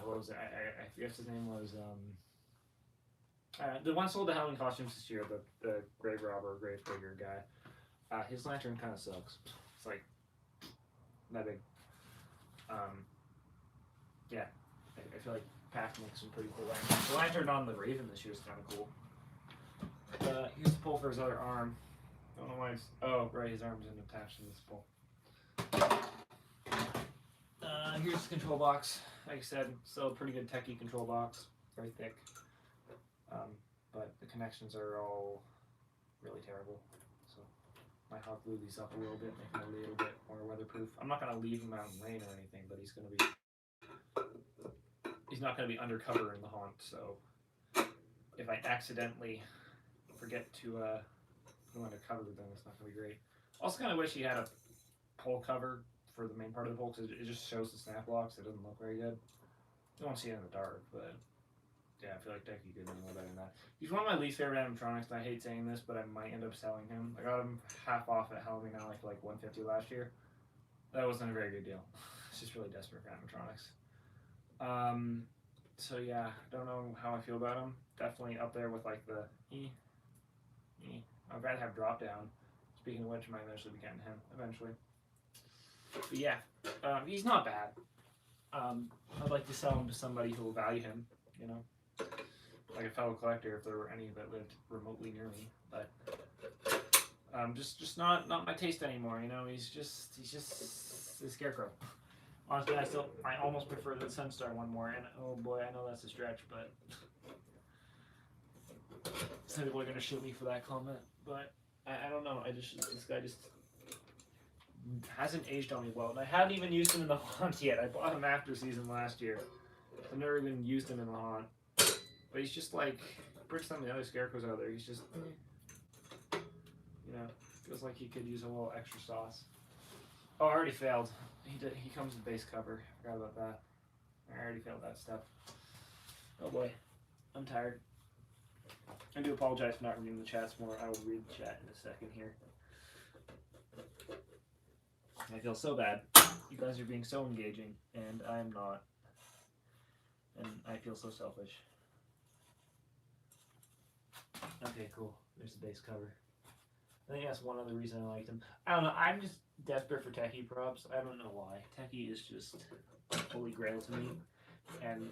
what was it? I forget his name was. The one sold the Halloween costumes this year, the grave robber, grave digger guy. His lantern kind of sucks. It's like that big. Yeah, I feel like Pack makes some pretty cool lanterns. The lantern on the Raven this year is kind of cool. Here's the pull for his other arm. Don't know why it's. Oh, right, his arm's isn't attached to this pull. Here's the control box. Like I said, still a pretty good techie control box. Very thick. But the connections are all really terrible. So might hot glue these up a little bit, make them a little bit more weatherproof. I'm not going to leave him out in rain or anything, but he's going to be. He's not going to be undercover in the haunt, so if I accidentally forget to go undercover, then it's not going to be great. Also, kind of wish he had a pole cover for the main part of the pole because it just shows the snap locks. It doesn't look very good. You won't see it in the dark, but yeah, I feel like Techie could do more better than that. He's one of my least favorite animatronics, and I hate saying this, but I might end up selling him. I got him half off at Halloween Alley for like $150 last year. That wasn't a very good deal. It's just really desperate for animatronics. So yeah, don't know how I feel about him. Definitely up there with like the I'd rather have drop down. Speaking of which, I might eventually be getting him eventually. But yeah, he's not bad. I'd like to sell him to somebody who will value him, you know, like a fellow collector if there were any that lived remotely near me. But just not my taste anymore. You know, he's just the scarecrow. Honestly, I almost prefer the Sunstar one more. And oh boy, I know that's a stretch, but some people are gonna shoot me for that comment. But I don't know. This guy just hasn't aged on me well, and I haven't even used him in the haunt yet. I bought him after season last year. I've never even used him in the haunt, but he's just like pretty some of the other scarecrows out there. He's just, feels like he could use a little extra sauce. Oh, I already failed. He comes with base cover. Forgot about that. I already failed that step. Oh boy, I'm tired. I do apologize for not reading the chats more. I will read the chat in a second here. I feel so bad. You guys are being so engaging, and I am not. And I feel so selfish. Okay, cool. There's the base cover. I think that's one other reason I liked him. I don't know. I'm just desperate for techie props. I don't know why. Techie is just holy grail to me. And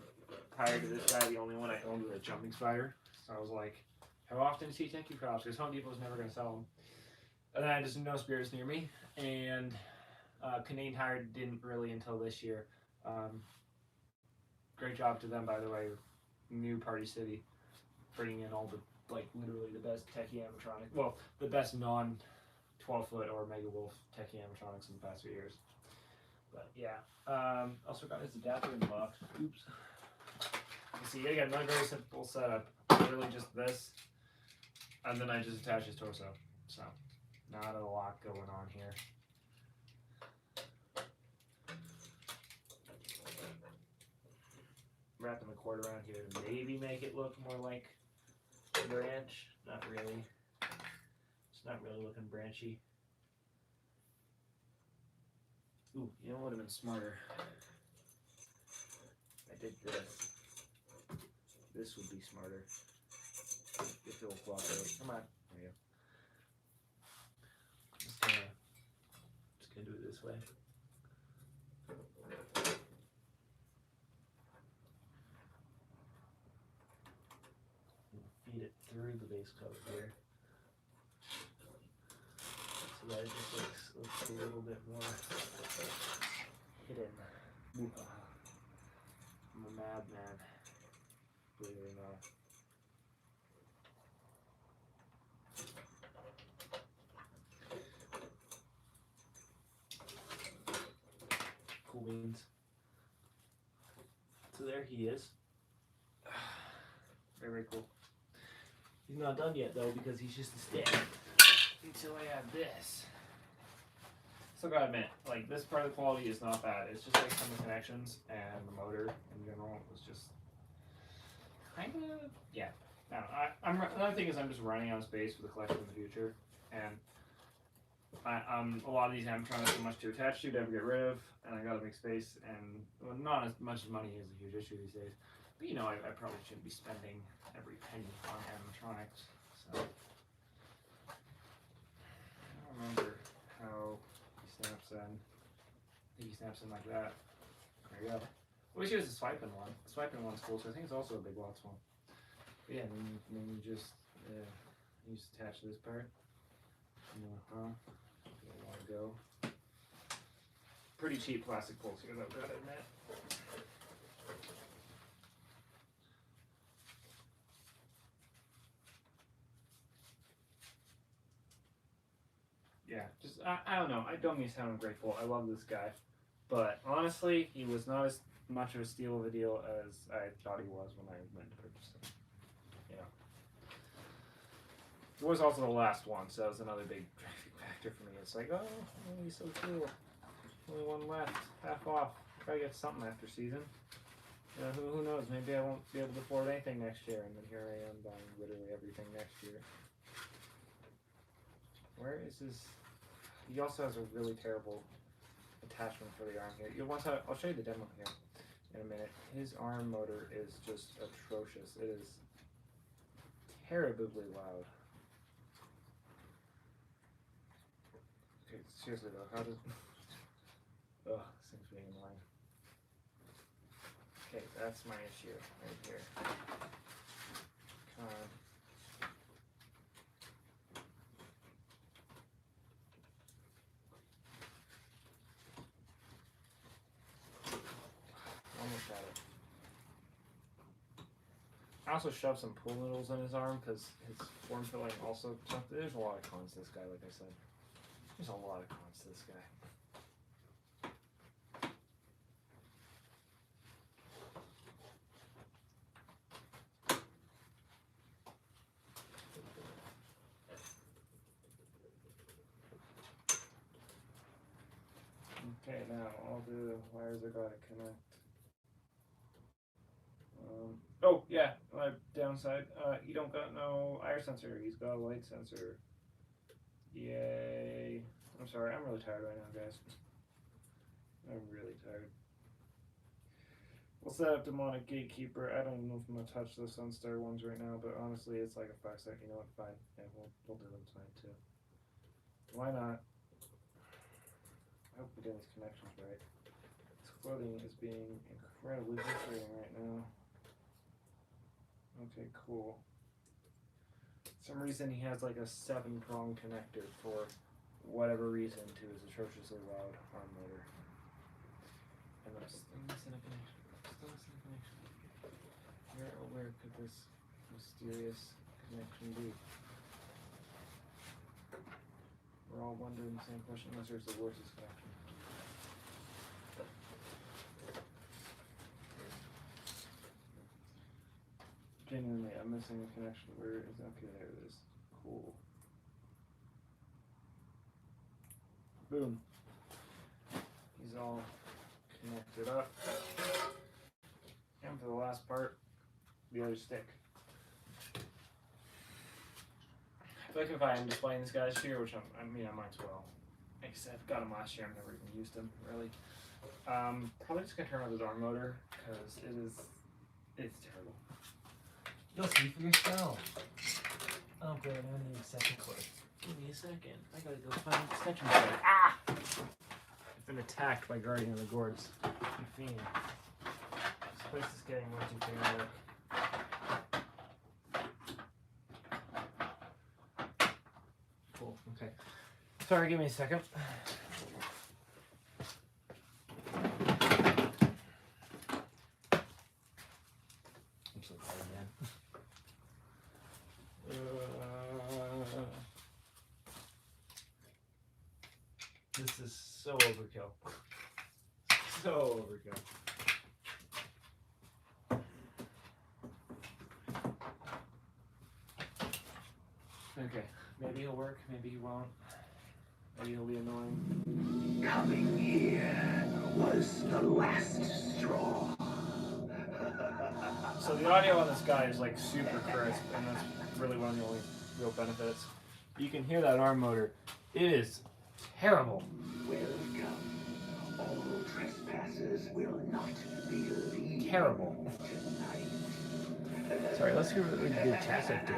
prior to this guy, the only one I owned was a jumping spider. So I was like, how often see techie props? Because Home Depot's never going to sell them. And then I just no spirits near me. And Canadian Tire didn't really until this year. Great job to them, by the way. New Party City, bringing in all the literally the best techie animatronics. Well, the best non 12-foot or Mega Wolf techie animatronics in the past few years. But yeah, also got his adapter in the box. Oops. You see, again, not very simple setup. Literally just this, and then I just attach his torso. So, not a lot going on here. Wrapping the cord around here to maybe make it look more like a branch. Not really. It's not really looking branchy. Ooh, you know what would have been smarter? I did this. This would be smarter. If it will cooperate. Come on. There you go. Just gonna do it this way. Feed it through the base cover here. So that it just looks a little bit more hidden. I'm a madman, believe it or not. Cool beans. So there he is. Very, very cool. He's not done yet though because he's just a stick. Until I add this. So gotta admit, this part of the quality is not bad. It's just some of the connections and the motor in general was just kind of, yeah. I don't know. Another thing is I'm just running out of space for the collection in the future, and a lot of these animatronics are much too attached to ever get rid of, and I gotta make space. And not as much as money is a huge issue these days. But I probably shouldn't be spending every penny on animatronics. So I don't remember how he snaps in. I think he snaps in like that. There you go. I wish it was a swiping one. The swiping one's cool, so I think it's also a big lots one. But yeah, then you just attach this part. Want to go. Pretty cheap plastic pulls here, though, gotta admit. Yeah, just I don't know. I don't mean to sound ungrateful. I love this guy, but honestly, he was not as much of a steal of a deal as I thought he was when I went to purchase him. It was also the last one, so that was another big driving factor for me. It's like, oh, he's so cool. Only one left, half off. Try to get something after season. Who knows? Maybe I won't be able to afford anything next year, and then here I am buying literally everything next year. Where is his? He also has a really terrible attachment for the arm here. I'll show you the demo here in a minute. His arm motor is just atrocious. It is terribly loud. Okay, seriously though, how does? Ugh, this thing's being annoying. Okay, that's my issue right here. Come on. I also shoved some pool noodles in his arm because his form filling also. There's a lot of cons to this guy, like I said. There's a lot of cons to this guy. Okay, now all the wires I gotta connect. Oh yeah, my downside. He don't got no IR sensor. He's got a light sensor. Yay! I'm sorry. I'm really tired right now, guys. I'm really tired. We'll set up demonic gatekeeper. I don't even know if I'm gonna touch the Sunstar ones right now, but honestly, it's like a 5 second. You know what? Fine. Yeah, we'll do them tonight too. Why not? I hope we're getting these connections right. This clothing is being incredibly frustrating right now. Okay, cool. For some reason he has like a 7-prong connector for whatever reason to his atrociously loud arm motor. And I'm still missing a connection. Where or where could this mysterious connection be? We're all wondering the same question unless there's the worst connection. Genuinely, I'm missing a connection. Where is it? Okay, there it is. Cool. Boom. He's all connected up. And for the last part, the other stick. I feel like if I am displaying this guy's here, which I might as well. Like I said, I've got him last year. I've never even used him, really. Probably just gonna turn on his arm motor, because it's terrible. You'll see for yourself. Oh, great. I need a second cord. Give me a second. I gotta go find an extension cord. Ah! I've been attacked by Guardian of the Gourds. You fiend. This place is getting way too chaotic. Cool. Okay. Sorry, give me a second. I'm so tired, man. This is so overkill. So overkill. Okay, maybe he'll work, maybe he won't. Maybe he'll be annoying. Coming here was the last straw. So the audio on this guy is like super crisp, and that's really one of the only real benefits. You can hear that arm motor. It is terrible. Welcome. All trespassers will not be leaving Terrible. tonight. Sorry, let's hear what we did Tasek do.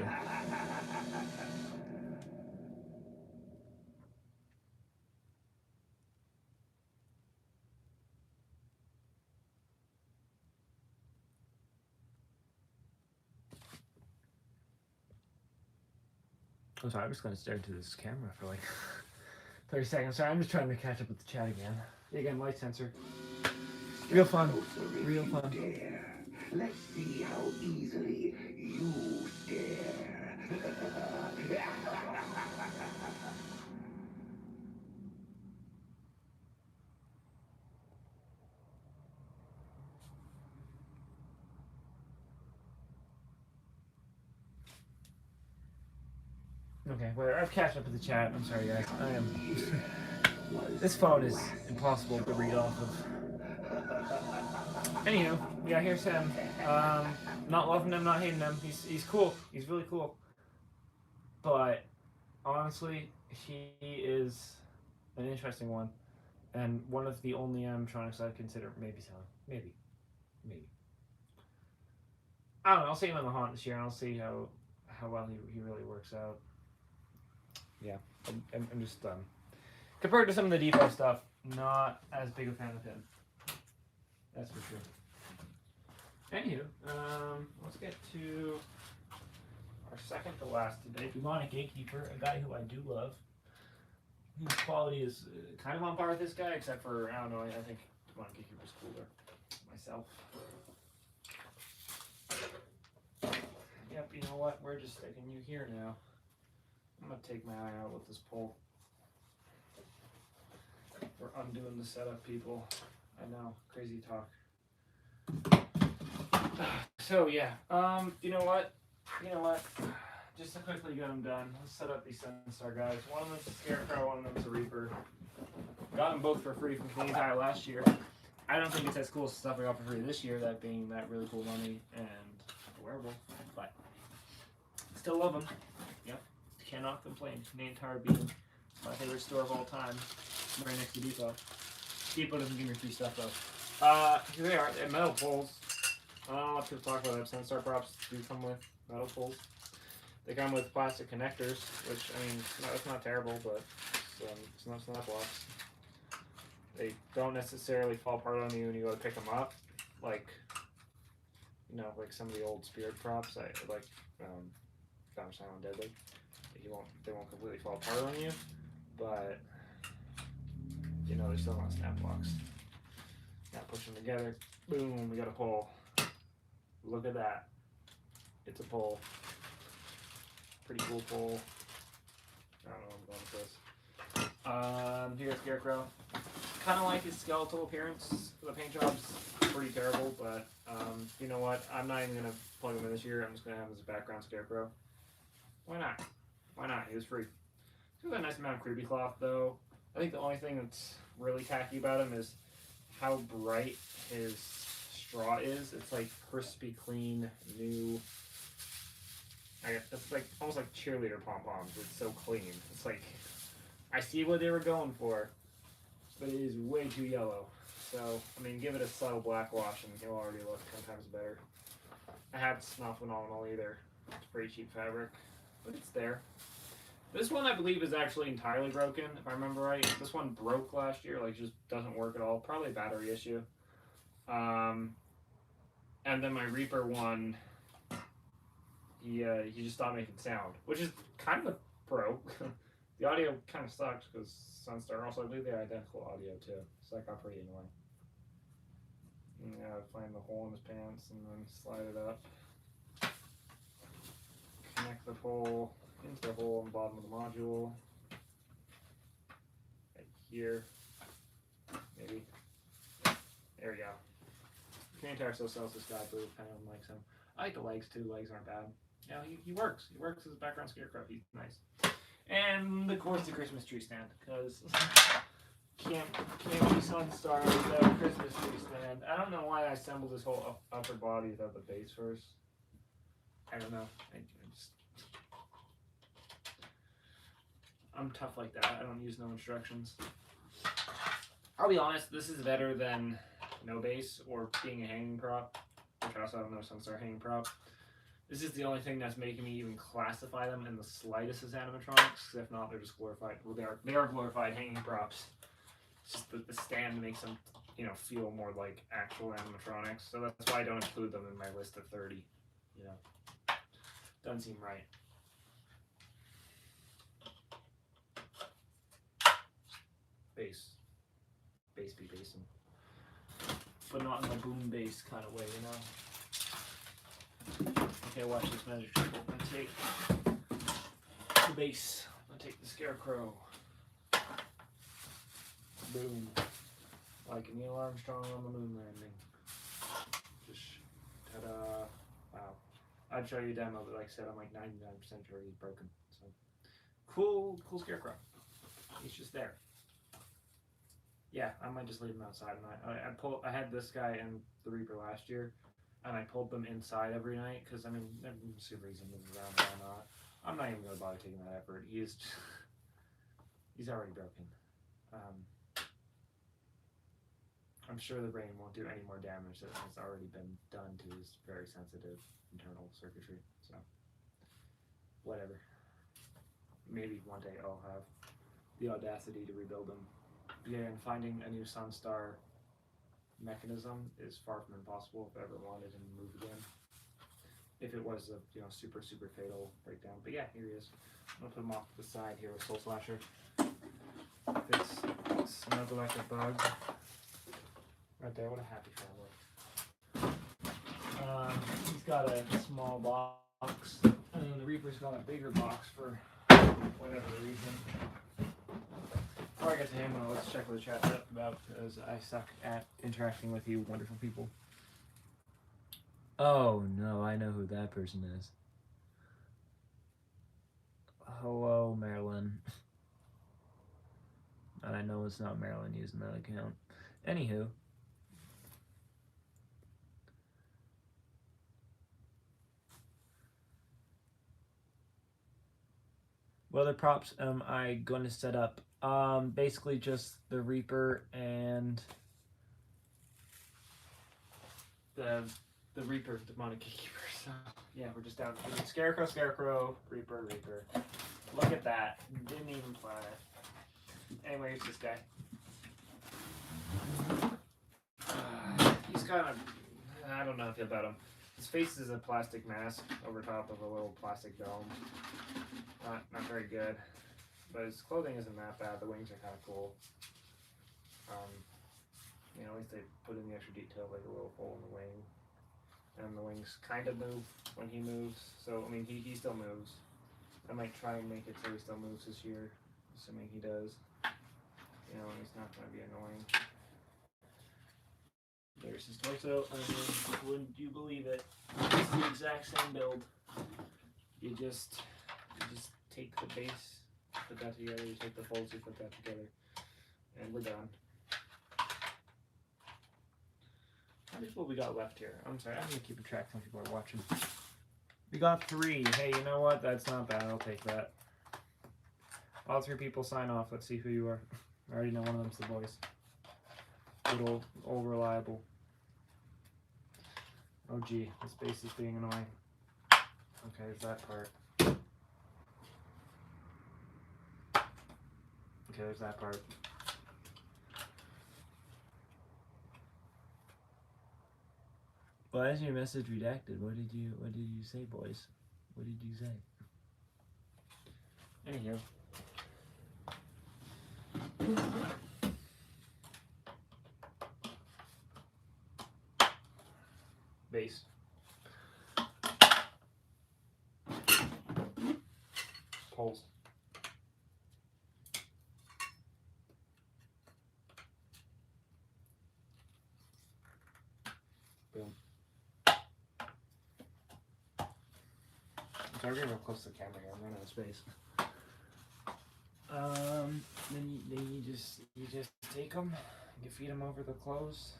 I'm sorry, I'm just going to stare into this camera for like 30 seconds. Sorry, I'm just trying to catch up with the chat again. Again, light sensor. Real fun. Real fun. Dare. Let's see how easily you scare. Okay, well, I've catched up with the chat. I'm sorry, guys. I am. This phone is impossible to read off of. Anywho, yeah, here's him. Not loving him, not hating him. He's cool. He's really cool. But honestly, he is an interesting one, and one of the only animatronics I'd consider maybe selling. Maybe. I don't know. I'll see him on the haunt this year, and I'll see how well he really works out. Yeah, I'm just compared to some of the default stuff, not as big a fan of him. That's for sure. Anywho, let's get to our second to last today. Demonic Gatekeeper, a guy who I do love. His quality is kind of on par with this guy, except for, I don't know, I think Demonic Gatekeeper's cooler myself. know what? We're just sticking you here now. I'm gonna take my eye out with this pole. We're undoing the setup, people. I know, crazy talk. So yeah, you know what? Just to quickly get them done, let's set up these Sunstar guys. One of them's a Scarecrow, one of them's a Reaper. Got them both for free from Canadian Tire last year. I don't think it's as cool as stuff I got for free this year, that being that really cool money and a werewolf, but still love them. Yep, cannot complain. Canadian Tire being my favorite store of all time, right next to Depot. Depot doesn't give me free stuff though. Here they are, they're metal poles. I don't know what people talk about that. Sunstar props do come with metal poles. They come with plastic connectors, which, I mean, it's not terrible, but it's not snap blocks. They don't necessarily fall apart on you when you go to pick them up, like, you know, like some of the old Spirit props, like Found Silent Deadly. They won't completely fall apart on you, but, you know, they're still not snap blocks. Now push them together, boom, we got a pole. Look at that. It's a pole. Pretty cool pole. I don't know where I'm going with this. Here's Scarecrow. Kind of like his skeletal appearance. The paint job's pretty terrible, but you know what? I'm not even going to plug him in this year. I'm just going to have him as a background Scarecrow. Why not? Why not? He was free. He's got a nice amount of creepy cloth, though. I think the only thing that's really tacky about him is how bright his straw is. It's like crispy, clean, new. It's like almost like cheerleader pom-poms. It's so clean. It's like, I see what they were going for, but it is way too yellow. So, I mean, give it a subtle black wash and he'll already look 10 times better. The hat's not phenomenal either. It's pretty cheap fabric, but it's there. This one I believe is actually entirely broken, if I remember right. This one broke last year, like just doesn't work at all. Probably a battery issue. And then my Reaper one, he just stopped making sound, which is kind of broke. The audio kind of sucks because Sunstar also, I believe they had identical audio too, so that got pretty annoying. Yeah, find the hole in his pants and then slide it up. Connect the pole into the hole in the bottom of the module. Right here. Maybe. There we go. Canadian Tire still sells this guy, but anyone likes him. I like the legs too. Legs aren't bad. Yeah, he works. He works as a background Scarecrow. He's nice. And of course the Christmas tree stand, because can't be Sunstar without a Christmas tree stand. I don't know why I assembled this whole upper body without the base first. I don't know. I'm tough like that. I don't use no instructions. I'll be honest, this is better than no base or being a hanging prop, which I also have no Sunstar hanging prop. This is the only thing that's making me even classify them in the slightest as animatronics. If not, they're just glorified. Well, they are glorified hanging props. It's just the stand makes them, you know, feel more like actual animatronics. So that's why I don't include them in my list of 30. You know, doesn't seem right. Bass be basing, but not in the boom bass kind of way, you know. Okay, watch this magic trick. I'm gonna take the base. I'm gonna take the Scarecrow. Boom. Like Neil Armstrong on the moon landing. Just ta-da. Wow. I'd show you a demo, but like I said, I'm like 99% sure he's broken. So cool Scarecrow. He's just there. Yeah, I might just leave him outside. I had this guy and the Reaper last year, and I pulled them inside every night because I mean, there's a reason to move around. Why not? I'm not even gonna bother taking that effort. He's already broken. I'm sure the brain won't do any more damage that has already been done to his very sensitive internal circuitry. So whatever. Maybe one day I'll have the audacity to rebuild them. Yeah, and finding a new Sunstar mechanism is far from impossible if I ever wanted him to move again. If it was a super fatal breakdown. But yeah, here he is. I'm gonna put him off to the side here with Soul Slasher. It's snuggle like a bug. Right there, what a happy family. He's got a small box the Reaper's got a bigger box for whatever reason. Before I get to him, let's check what the chat's up about, because I suck at interacting with you wonderful people. Oh no, I know who that person is. Hello, Marilyn. And I know it's not Marilyn using that account. Anywho. What other props am I going to set up? Basically just the Reaper and The Reaper, demonic gatekeeper. So yeah, we're just down to Scarecrow, Scarecrow, Reaper, Reaper. Look at that. Didn't even plan it. Anyway, here's this guy. He's kind of, I don't know how I feel about him. His face is a plastic mask over top of a little plastic dome. Not very good. But his clothing isn't that bad. The wings are kind of cool. You know, at least they put in the extra detail, like a little hole in the wing. And the wings kind of move when he moves. So, I mean, he still moves. I might try and make it so he still moves this year, assuming he does. You know, he's not going to be annoying. There's his torso, and then, wouldn't you believe it, it's the exact same build. You just take the base, put that together, you take the folds, you put that together, and we're done. How many people we got left here? I'm sorry, I'm gonna keep a track. Some people are watching. We got 3. Hey, you know what? That's not bad. I'll take that. All 3 people sign off. Let's see who you are. I already know one of them's the voice. Good old reliable. Oh gee, this base is being annoying. Okay, there's that part. Okay, there's that part. Why is your message redacted? What did you say, boys? What did you say? Anywho. Base. Poles. Boom. I'm sorry, we're real close to the camera here. I'm running out of space. Then you just take them, you feed them over the clothes,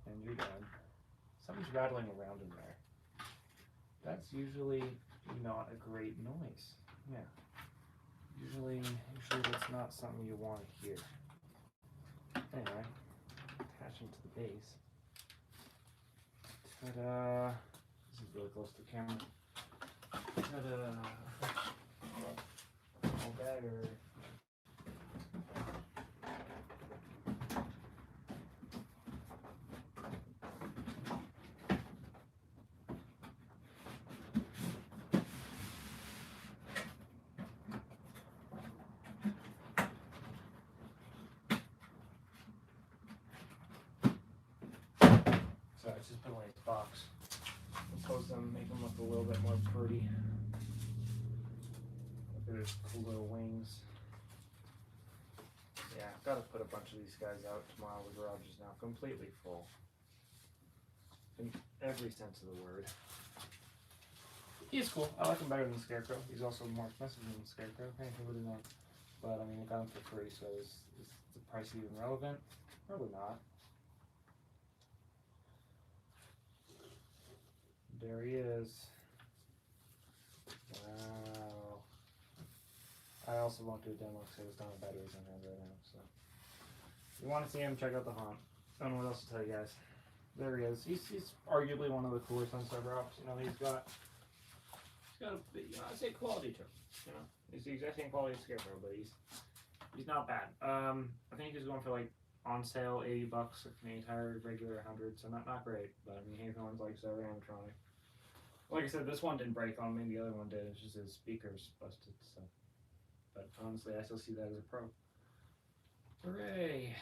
and you're done. Something's rattling around in there. That's usually not a great noise. Yeah. Usually that's not something you want to hear. Anyway, attach them to the base. Ta-da! This is really close to the camera. Ta-da! All better. Sorry, it's just put away in his box. Close them, make them look a little bit more pretty. Look at his cool little wings. Yeah, I've got to put a bunch of these guys out tomorrow. The garage is now completely full. In every sense of the word. He's cool. I like him better than the Scarecrow. He's also more expensive than the Scarecrow. Who would have known? But I mean, I got him for free, so is the price even relevant? Probably not. There he is. Wow. I also won't do a demo because there's not a batteries on hand right now. So, if you want to see him, check out the Haunt. I don't know what else to tell you guys. There he is. He's arguably one of the coolest on server ops. You know, he's got a, I'd say quality to him. You know, he's the exact same quality as Scarecrow, but he's not bad. I think he's going for like on sale $80 for Canadian Tire, regular 100, so not great. But I mean, hey, if no one's like every animatronic. Like I said, this one didn't break on me. The other one did. It's just his speakers busted. So, but honestly, I still see that as a pro. Hooray!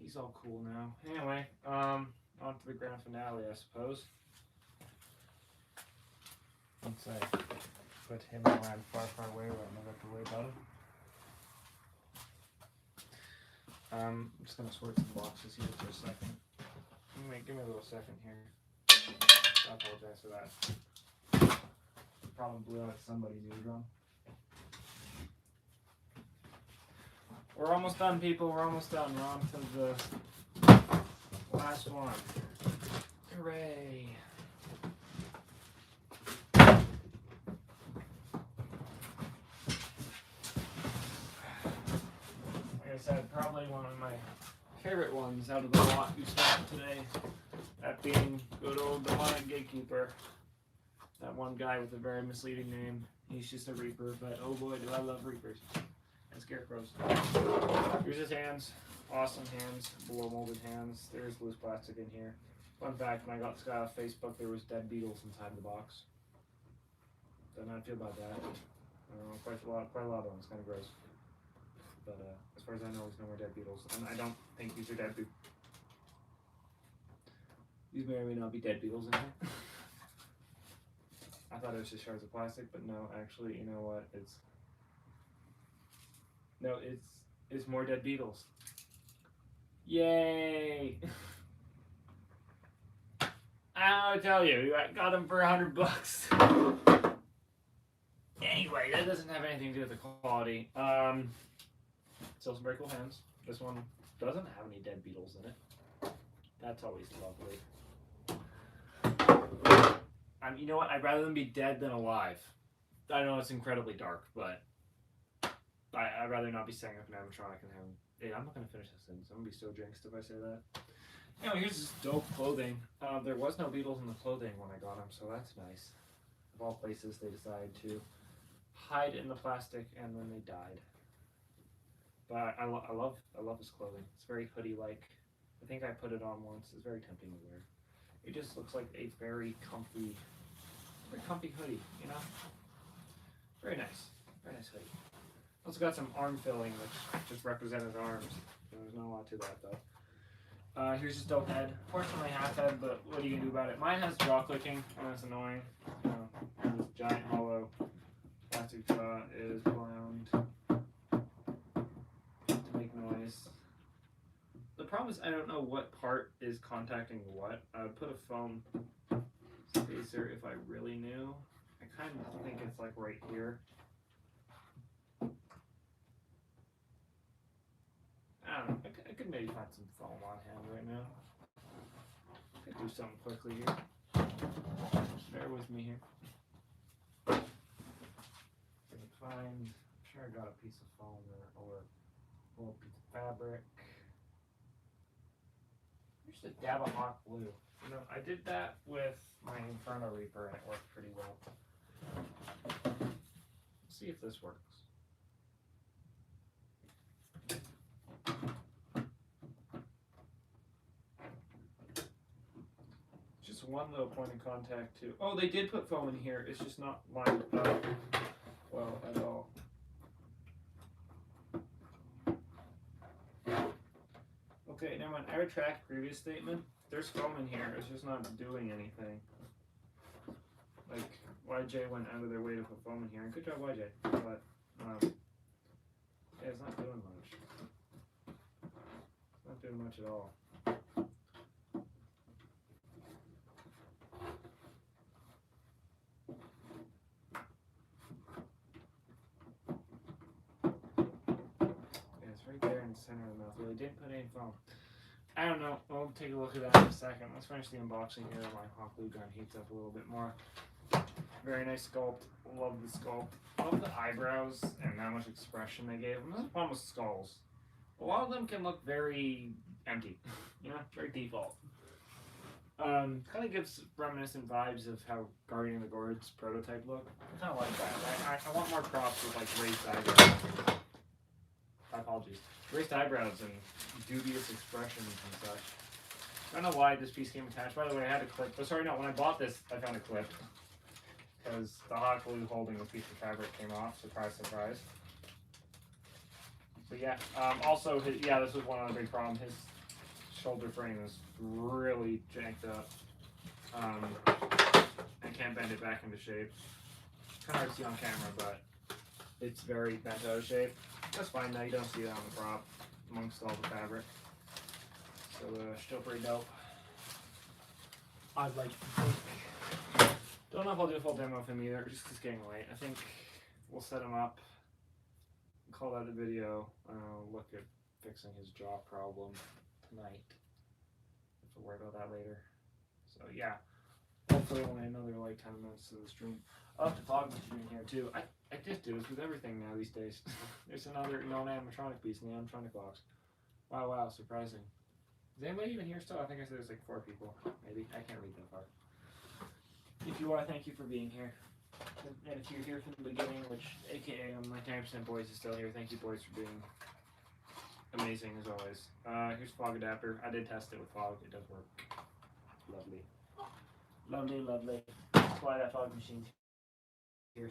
He's all cool now. Anyway, on to the grand finale, I suppose. once I put him around far, far away where I never have to worry about him. I'm just gonna sort some boxes here for a second. Give me a little second here. I apologize for that. Probably blew out somebody's eardrum. We're almost done, people. We're almost done. We're on to the last one. Hooray! Like I said, probably one of my favorite ones out of the lot we spent today. That being good old Demonic Gatekeeper. That one guy with a very misleading name. He's just a Reaper, but oh boy, do I love Reapers. And Scarecrows. Here's his hands. Awesome hands. Blow molded hands. There's loose plastic in here. Fun fact, when I got this guy off Facebook, there was dead beetles inside the box. Don't know how I feel about that. I don't know, quite a lot of them. It's kind of gross. But as far as I know, there's no more dead beetles. And I don't think these are dead beetles. These may or may not be dead beetles in here. I thought it was just shards of plastic, but no, actually, you know what? It's more dead beetles. Yay! I don't tell you, I got them for $100. Anyway, that doesn't have anything to do with the quality. Still some very cool hands. This one doesn't have any dead beetles in it. That's always lovely. You know what? I'd rather them be dead than alive. I know it's incredibly dark, but I'd rather not be setting up an animatronic and having. Hey, I'm not gonna finish this sentence. I'm gonna be so jinxed if I say that. Anyway, here's this dope clothing. There was no beetles in the clothing when I got them, so that's nice. Of all places, they decided to hide in the plastic, and then they died. But I love this clothing. It's very hoodie-like. I think I put it on once. It's very tempting to wear. It just looks like a very comfy hoodie, you know? Very nice hoodie. Also got some arm filling, which just represented arms. There's not a lot to that, though. Here's his dope head. Fortunately, half head, but what are you gonna do about it? Mine has jaw clicking, and that's annoying. This giant hollow plastic jaw is wound to make noise. The problem is I don't know what part is contacting what. I would put a foam spacer if I really knew. I kind of think it's like right here. I don't know. I could maybe find some foam on hand right now. Could do something quickly here. Bear with me here. I'm sure I got a piece of foam or a little piece of fabric. Just a dab of hot glue. You know, I did that with my Inferno Reaper and it worked pretty well. Let's see if this works. Just one little point of contact too. Oh, they did put foam in here. It's just not lined up well at all. Okay, never mind. I retract previous statement. There's foam in here. It's just not doing anything. Like, YJ went out of their way to put foam in here. And good job, YJ. But, yeah, it's not doing much. It's not doing much at all. Yeah, it's right there in the center of the mouth. They didn't put any foam. I don't know. We'll take a look at that in a second. Let's finish the unboxing here. My hot glue gun heats up a little bit more. Very nice sculpt. Love the sculpt. Love the eyebrows and how much expression they gave them. That's the problem with skulls. A lot of them can look very empty. You know, very default. Kind of gives reminiscent vibes of how Guardian of the Gourds prototype look. I kind of like that. I want more props with like raised eyebrows. Apologies. Raised eyebrows and dubious expressions and such. I don't know why this piece came attached. By the way, I had a clip. Oh, sorry, no. When I bought this, I found a clip. Because the hot glue holding the piece of fabric came off. Surprise, surprise. But yeah. Also, this was one other big problem. His shoulder frame is really janked up. I can't bend it back into shape. kind of hard to see on camera, but it's very bent out of shape. That's fine though, you don't see that on the prop amongst all the fabric. So still pretty dope. I'd like to think. Don't know if I'll do a full demo of him either, just 'cause it's getting late. I think we'll set him up, call that a video, look at fixing his jaw problem tonight. We'll worry about that later. So yeah, hopefully only another like 10 minutes to the stream. I'll have to fog the stream here too. I just do this with everything now these days. There's another known animatronic piece in the animatronic box. Wow, surprising. Is anybody even here still? I think I said there's like 4 people. Maybe. I can't read that far. If you are, thank you for being here. And if you're here from the beginning, which aka my 10% boys is still here, thank you boys for being amazing as always. Here's fog adapter. I did test it with fog. It does work. Lovely. Lovely. That's why that fog machine's here.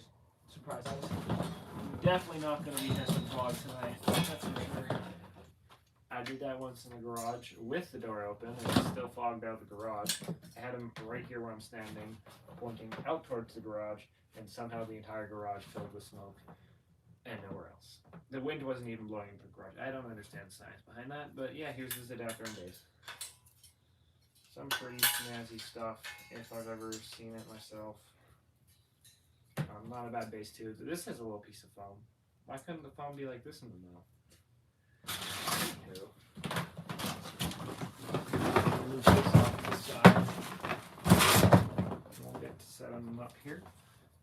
Surprise. I'm definitely not going to be testing fog tonight. That's for sure. I did that once in the garage with the door open, and it's still fogged out the garage. I had him right here where I'm standing, pointing out towards the garage, and somehow the entire garage filled with smoke, and nowhere else. The wind wasn't even blowing into the garage. I don't understand the science behind that, but yeah, here's his adapter and base. Some pretty snazzy stuff, if I've ever seen it myself. Not a bad base too. This has a little piece of foam. Why couldn't the foam be like this in the middle? Move this off to the side. We'll get to setting them up here.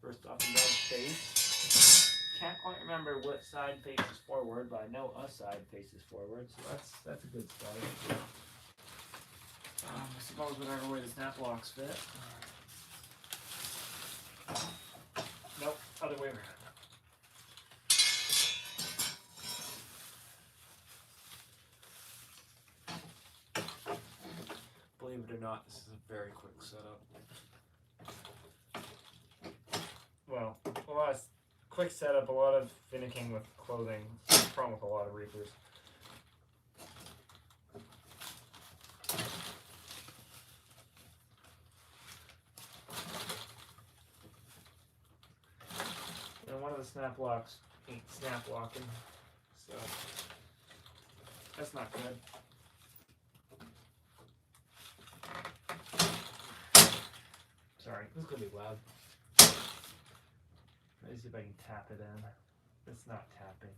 First off, the face. Can't quite remember what side faces forward, but I know a side faces forward, so that's a good start. I suppose whatever way the snap locks fit. Nope, other way around. Believe it or not, this is a very quick setup. Well, a lot of quick setup, a lot of finicking with clothing. It's a problem with a lot of Reapers. And one of the snap locks ain't snap locking, so that's not good. Sorry, this is gonna be loud. Let me see if I can tap it in. It's not tapping.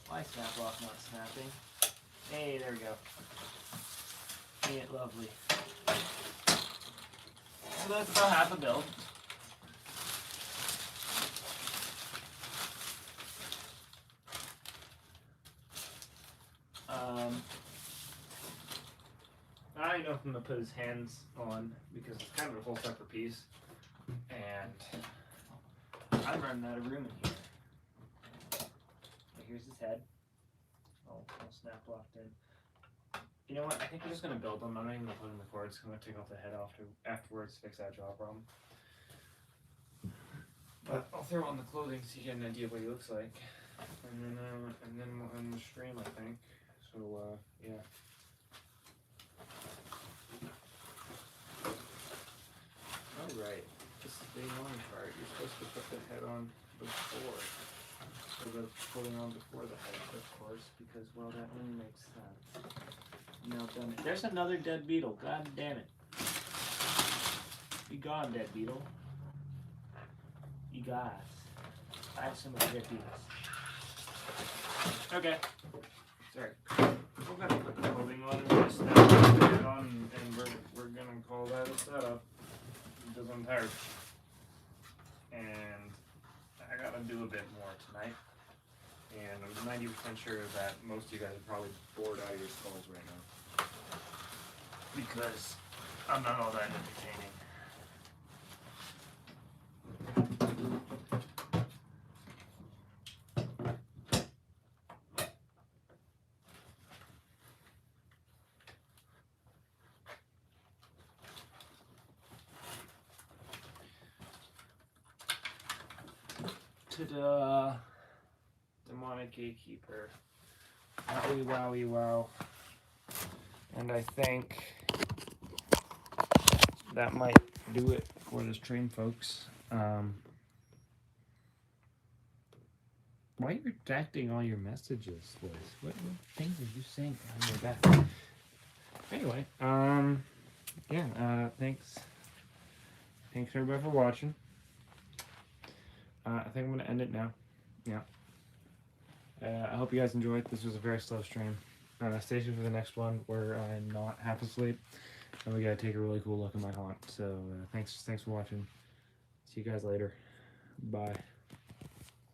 Why snap lock not snapping? Hey, there we go. Ain't it lovely? So that's about half a build. I know him to put his hands on because it's kind of a whole separate piece, and I'm running out of room in here. Here's his head. All snap locked in. You know what? I think we're just gonna build them. I'm not even gonna put in the cords. I'm gonna take off the head afterwards to fix that jaw problem. But I'll throw on the clothing so you get an idea of what he looks like, and then we'll end the stream, I think. So yeah. All right. This is the one part. You're supposed to put the head on before. So the pulling on before the head, of course, because well, that only makes sense. Now done it. There's another dead beetle. God damn it. Be gone, dead beetle. You guys. I have some of the dead beetles. Okay. Sorry. We're gonna put the clothing on and just snap the head on, and we're gonna call that a setup. Because I'm tired. And I gotta do a bit more tonight. And I'm 90% sure that most of you guys are probably bored out of your skulls right now. Because I'm not all that entertaining. Ta-da! Demonic Gatekeeper. Wowie wowie wow. And I think that might do it for this stream, folks. Why are you redacting all your messages, Liz? What things are you saying behind your back? Anyway, yeah, thanks everybody for watching. I think I'm gonna end it now. Yeah. I hope you guys enjoyed. This was a very slow stream. Stay tuned for the next one where I'm not half asleep, and we gotta take a really cool look at my haunt. So thanks for watching. See you guys later. Bye.